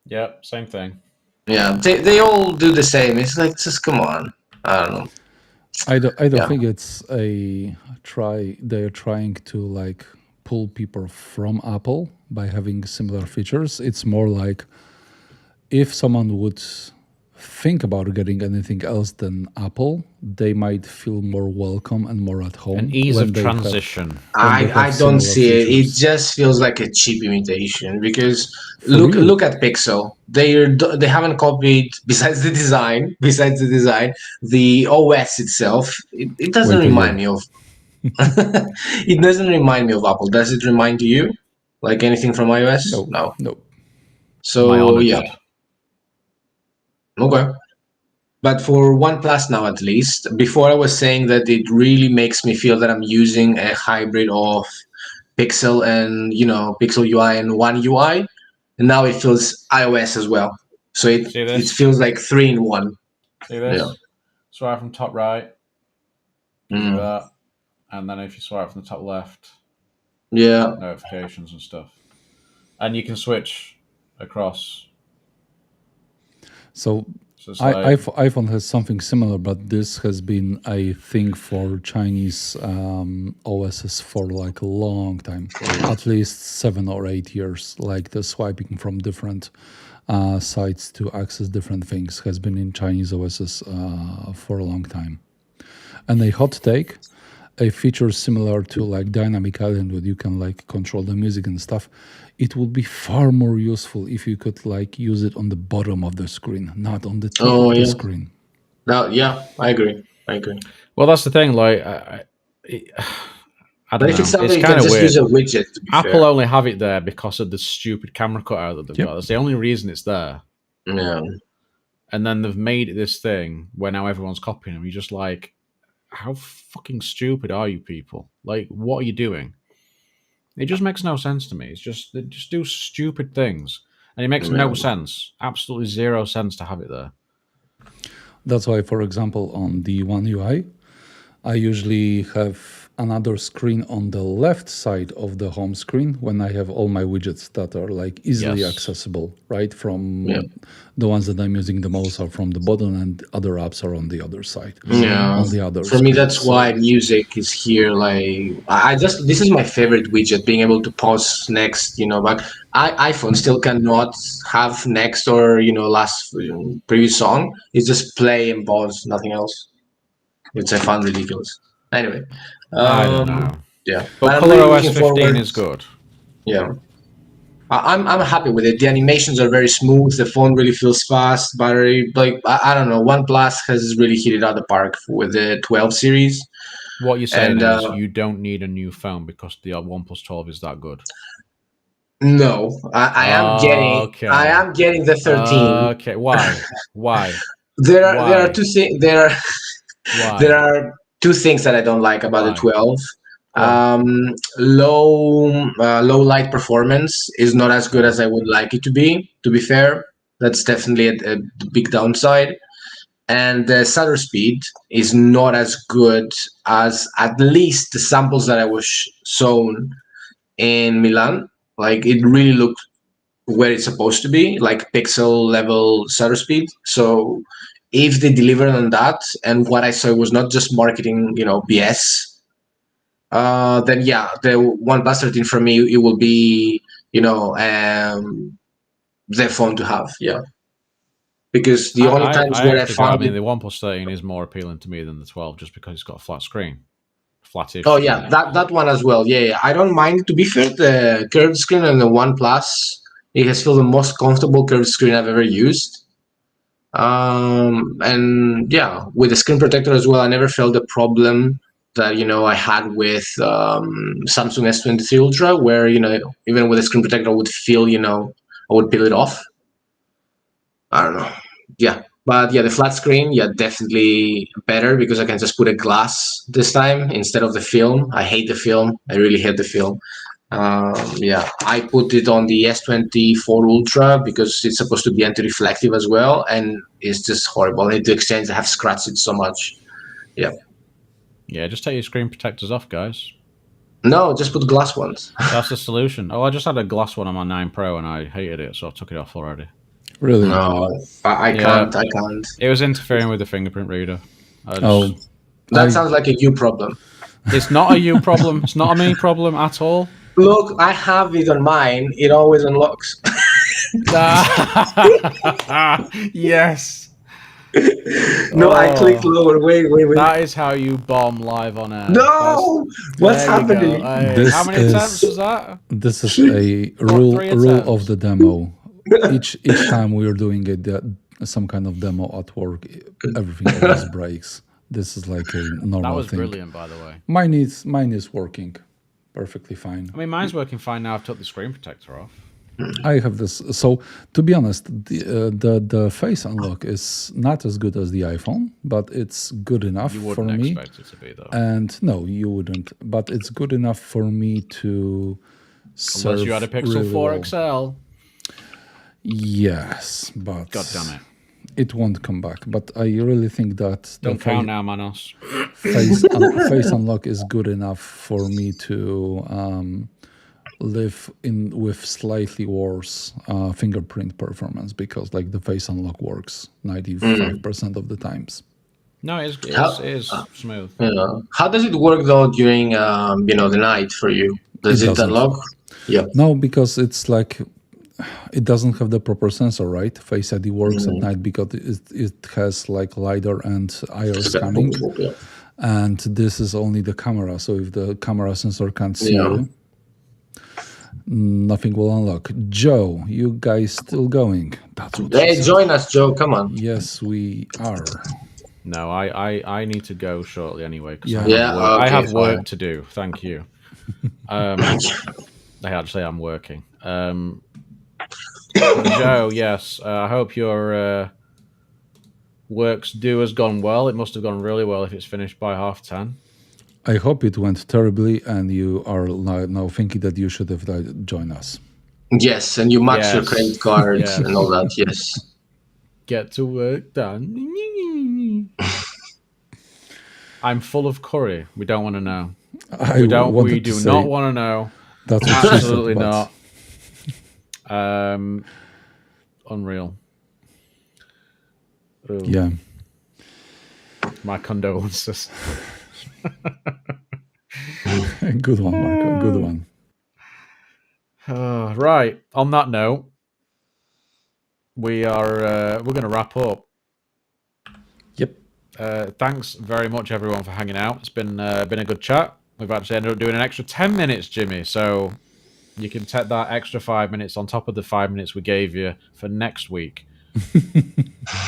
Speaker 1: Yep, same thing.
Speaker 3: Yeah, they all do the same. It's like just come on. I don't know.
Speaker 2: I don't
Speaker 3: Yeah.
Speaker 2: think it's a try. They're trying to like pull people from Apple by having similar features. It's more like if someone would think about getting anything else than Apple, they might feel more welcome and more at home
Speaker 1: An ease
Speaker 2: when
Speaker 1: of
Speaker 2: they have
Speaker 1: transition.
Speaker 2: when they
Speaker 3: I
Speaker 2: have
Speaker 3: don't
Speaker 2: similar
Speaker 3: see it. It
Speaker 2: features.
Speaker 3: just feels like a cheap imitation because
Speaker 2: For real,
Speaker 3: look at Pixel. They haven't copied besides the design, the OS itself. It doesn't
Speaker 2: wait a
Speaker 3: remind
Speaker 2: year.
Speaker 3: me of it doesn't remind me of Apple. Does it remind you? Like anything from iOS?
Speaker 2: No,
Speaker 3: No.
Speaker 2: no.
Speaker 1: My
Speaker 3: So
Speaker 1: honor
Speaker 3: yeah.
Speaker 1: did.
Speaker 3: Okay. But for OnePlus now, at least, before I was saying that it really makes me feel that I'm using a hybrid of Pixel and Pixel UI and One UI, and now it feels iOS as well. So
Speaker 1: See
Speaker 3: it
Speaker 1: this?
Speaker 3: feels like three in one.
Speaker 1: See
Speaker 3: Yeah.
Speaker 1: this? Swipe from top right, gives you
Speaker 3: Mm.
Speaker 1: that. And then if you swipe from the top left,
Speaker 3: Yeah.
Speaker 1: notifications and stuff. And you can switch across.
Speaker 2: So
Speaker 1: So it's like,
Speaker 2: iPhone has something similar, but this has been a thing for Chinese OSs for like a long time, at least 7 or 8 years. Like the swiping from different sites to access different things has been in Chinese OSs for a long time. And a hot take, a feature similar to like Dynamic Island, where you can like control the music and stuff. It would be far more useful if you could like use it on the bottom of the screen, not on the top
Speaker 3: Oh
Speaker 2: of the
Speaker 3: yeah.
Speaker 2: screen.
Speaker 3: Now yeah, I agree. I agree.
Speaker 1: well, that's the thing. Like, I
Speaker 3: But
Speaker 1: don't
Speaker 3: if it's
Speaker 1: know. It's
Speaker 3: something you
Speaker 1: kind
Speaker 3: can
Speaker 1: of
Speaker 3: just use
Speaker 1: weird.
Speaker 3: a widget, to be
Speaker 1: Apple
Speaker 3: fair.
Speaker 1: only have it there because of the stupid camera cutout that they've
Speaker 2: Yep.
Speaker 1: got. That's the only reason it's there.
Speaker 3: Yeah.
Speaker 1: And then they've made it this thing where now everyone's copying them. You're just like, how fucking stupid are you people? Like, what are you doing? It just makes no sense to me. It's just they just do stupid things, and it makes no
Speaker 3: Yeah.
Speaker 1: sense. Absolutely zero sense to have it there.
Speaker 2: That's why, for example, on the One UI, I usually have another screen on the left side of the home screen when I have all my widgets that are like easily
Speaker 1: Yes.
Speaker 2: accessible, right? From
Speaker 3: Yeah.
Speaker 2: the ones that I'm using the most are from the bottom, and other apps are on the other side,
Speaker 3: Yeah.
Speaker 2: on the other
Speaker 3: For me,
Speaker 2: screen.
Speaker 3: that's why music is here. Like, I just this is my favorite widget, being able to pause next. But iPhone still cannot have next or last previous song. It's just play and pause, nothing else, which I found ridiculous. Anyway,
Speaker 1: I don't know.
Speaker 3: yeah,
Speaker 1: But
Speaker 3: but I'm really
Speaker 1: ColorOS
Speaker 3: looking
Speaker 1: 15
Speaker 3: forward.
Speaker 1: is good.
Speaker 3: Yeah. I'm happy with it. The animations are very smooth. The phone really feels fast. Battery, like I don't know. OnePlus has really hit it out of the park with the 12 series.
Speaker 1: What you're saying
Speaker 3: And
Speaker 1: is you don't need a new phone because the OnePlus 12 is that good.
Speaker 3: no, I
Speaker 1: Okay.
Speaker 3: am getting the 13.
Speaker 1: Okay. Why? Why?
Speaker 3: There are
Speaker 1: Why?
Speaker 3: two things. There
Speaker 1: Why?
Speaker 3: are two things that I don't like about the
Speaker 1: Why?
Speaker 3: 12.
Speaker 1: Go on.
Speaker 3: Low light performance is not as good
Speaker 1: Okay.
Speaker 3: as I would like it to be. To be fair, that's definitely a big downside. And the shutter speed is not as good as at least the samples that I was shown in Milan. Like it really looked where it's supposed to be, like pixel level shutter speed. So if they deliver on that, and what I saw was not just marketing, BS, then yeah, the OnePlus 13 for me it will be, the phone to have. Yeah, because the only times
Speaker 1: I
Speaker 3: where I
Speaker 1: have to go. I
Speaker 3: found
Speaker 1: mean,
Speaker 3: it.
Speaker 1: the OnePlus 13 is more appealing to me than the 12 just because it's got a flat screen.
Speaker 3: Oh
Speaker 1: Flattish
Speaker 3: yeah,
Speaker 1: screen.
Speaker 3: that one as well. Yeah, yeah. I don't mind. To be fair, the curved screen on the One Plus, it has felt the most comfortable curved screen I've ever used. And yeah, with the screen protector as well, I never felt the problem that I had with Samsung S23 Ultra, where even with the screen protector, I would feel I would peel it off. I don't know. Yeah. But yeah, the flat screen, yeah, definitely better because I can just put a glass this time instead of the film. I hate the film. I really hate the film. Yeah, I put it on the S24 Ultra because it's supposed to be anti-reflective as well, and it's just horrible. I need to exchange. I have scratched it so much. Yeah.
Speaker 1: Yeah, just take your screen protectors off, guys.
Speaker 3: No, just put glass ones.
Speaker 1: That's the solution. Oh, I just had a glass one on my 9 Pro and I hated it, so I took it off already.
Speaker 2: Really?
Speaker 3: No, I
Speaker 1: Yeah,
Speaker 3: can't. I can't.
Speaker 1: it was interfering with the fingerprint reader. I
Speaker 2: Oh,
Speaker 1: just.
Speaker 3: That
Speaker 2: I
Speaker 3: sounds like a you problem.
Speaker 1: It's not a you problem. It's not a me problem at all.
Speaker 3: Look, I have it on mine. It always unlocks.
Speaker 1: Yes.
Speaker 3: No, I clicked
Speaker 1: Oh,
Speaker 3: lower. Wait, wait, wait.
Speaker 1: that is how you bomb live on air. That's
Speaker 3: No! What's
Speaker 1: there you go.
Speaker 3: happening?
Speaker 1: Hey, how
Speaker 2: this
Speaker 1: many attempts
Speaker 2: is
Speaker 1: was that?
Speaker 2: this is a
Speaker 1: What,
Speaker 2: rule
Speaker 1: 3
Speaker 2: of
Speaker 1: attempts?
Speaker 2: the demo. Each time we are doing some kind of demo at work, everything always breaks. This is like a
Speaker 1: That
Speaker 2: normal
Speaker 1: was
Speaker 2: thing.
Speaker 1: brilliant, by the way.
Speaker 2: Mine is working perfectly fine.
Speaker 1: I mean, mine's working fine now. I've took the screen protector off.
Speaker 2: I have this. So to be honest, the face unlock is not as good as the iPhone, but it's good enough
Speaker 1: You
Speaker 2: for
Speaker 1: wouldn't
Speaker 2: me.
Speaker 1: expect it to be though,
Speaker 2: And no, you wouldn't. But it's good enough for me to serve
Speaker 1: unless you had a Pixel
Speaker 2: really
Speaker 1: 4
Speaker 2: well.
Speaker 1: XL.
Speaker 2: Yes, but
Speaker 1: God damn it!
Speaker 2: it won't come back. But I really think that
Speaker 1: Don't count now, Manos.
Speaker 2: face unlock is good enough for me to live in with slightly worse fingerprint performance because like the face unlock works 95% of the times.
Speaker 1: No,
Speaker 3: How,
Speaker 1: it is smooth.
Speaker 3: how does it work though during the night for you? Does
Speaker 2: It
Speaker 3: it
Speaker 2: doesn't.
Speaker 3: unlock? Yeah.
Speaker 2: No, because it's like it doesn't have the proper sensor, right? Face ID works at night because it has like LiDAR and iris scanning,
Speaker 3: Yeah.
Speaker 2: and this is only the camera. So if the camera sensor can't see
Speaker 3: Yeah.
Speaker 2: you, nothing will unlock. Joe, you guys still going? That's what she
Speaker 3: Hey,
Speaker 2: said.
Speaker 3: join us, Joe. Come on.
Speaker 2: Yes, we are.
Speaker 1: No, I need to go shortly anyway because
Speaker 2: Yeah.
Speaker 3: Yeah,
Speaker 1: I have
Speaker 3: okay,
Speaker 1: work
Speaker 3: fine.
Speaker 1: to do. Thank you. Actually, I'm working. Joe, yes, I hope your work's due has gone well. It must have gone really well if it's finished by 10:30.
Speaker 2: I hope it went terribly, and you are now thinking that you should have joined us.
Speaker 3: Yes, and you max your
Speaker 1: Yes.
Speaker 3: credit cards
Speaker 1: Yes.
Speaker 3: and all that. Yes.
Speaker 1: Get to work done. I'm full of curry. We don't want to know.
Speaker 2: I
Speaker 1: We
Speaker 2: wanted to
Speaker 1: do
Speaker 2: say
Speaker 1: not want to know.
Speaker 2: that's what she said,
Speaker 1: Absolutely
Speaker 2: but
Speaker 1: not. Unreal. Ooh,
Speaker 2: yeah.
Speaker 1: my condolences.
Speaker 2: Good one, Marco. Good one.
Speaker 1: Right. On that note, we're going to wrap up.
Speaker 2: Yep.
Speaker 1: Thanks very much, everyone, for hanging out. It's been a good chat. We've actually ended up doing an extra 10 minutes, Jimmy. So you can take that extra 5 minutes on top of the 5 minutes we gave you for next week.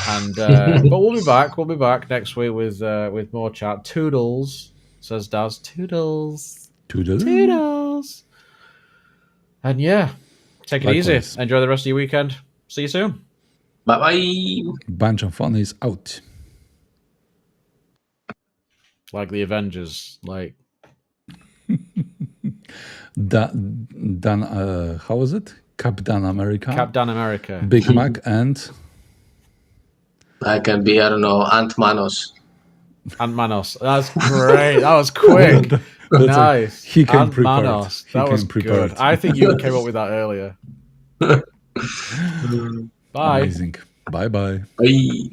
Speaker 1: And but we'll be back. We'll be back next week with more chat. Toodles, says Daz. Toodles.
Speaker 2: Toodle.
Speaker 1: Toodles. And yeah, take it
Speaker 2: Likewise.
Speaker 1: easy. Enjoy the rest of your weekend. See you soon.
Speaker 3: Bye bye.
Speaker 2: Bunch of Phoneys out.
Speaker 1: Like the Avengers. Like
Speaker 2: Dan, how was it? Captain America.
Speaker 1: Captain America.
Speaker 2: Big Mac and
Speaker 3: I can be, I don't know, Ant Manos.
Speaker 1: Ant Manos. That's great. That was quick. Nice.
Speaker 2: he came
Speaker 1: Ant
Speaker 2: prepared.
Speaker 1: Manos.
Speaker 2: He
Speaker 1: That
Speaker 2: came
Speaker 1: was
Speaker 2: prepared.
Speaker 1: good. I think you came up with that earlier. Bye.
Speaker 2: Amazing. Bye bye.
Speaker 3: Bye.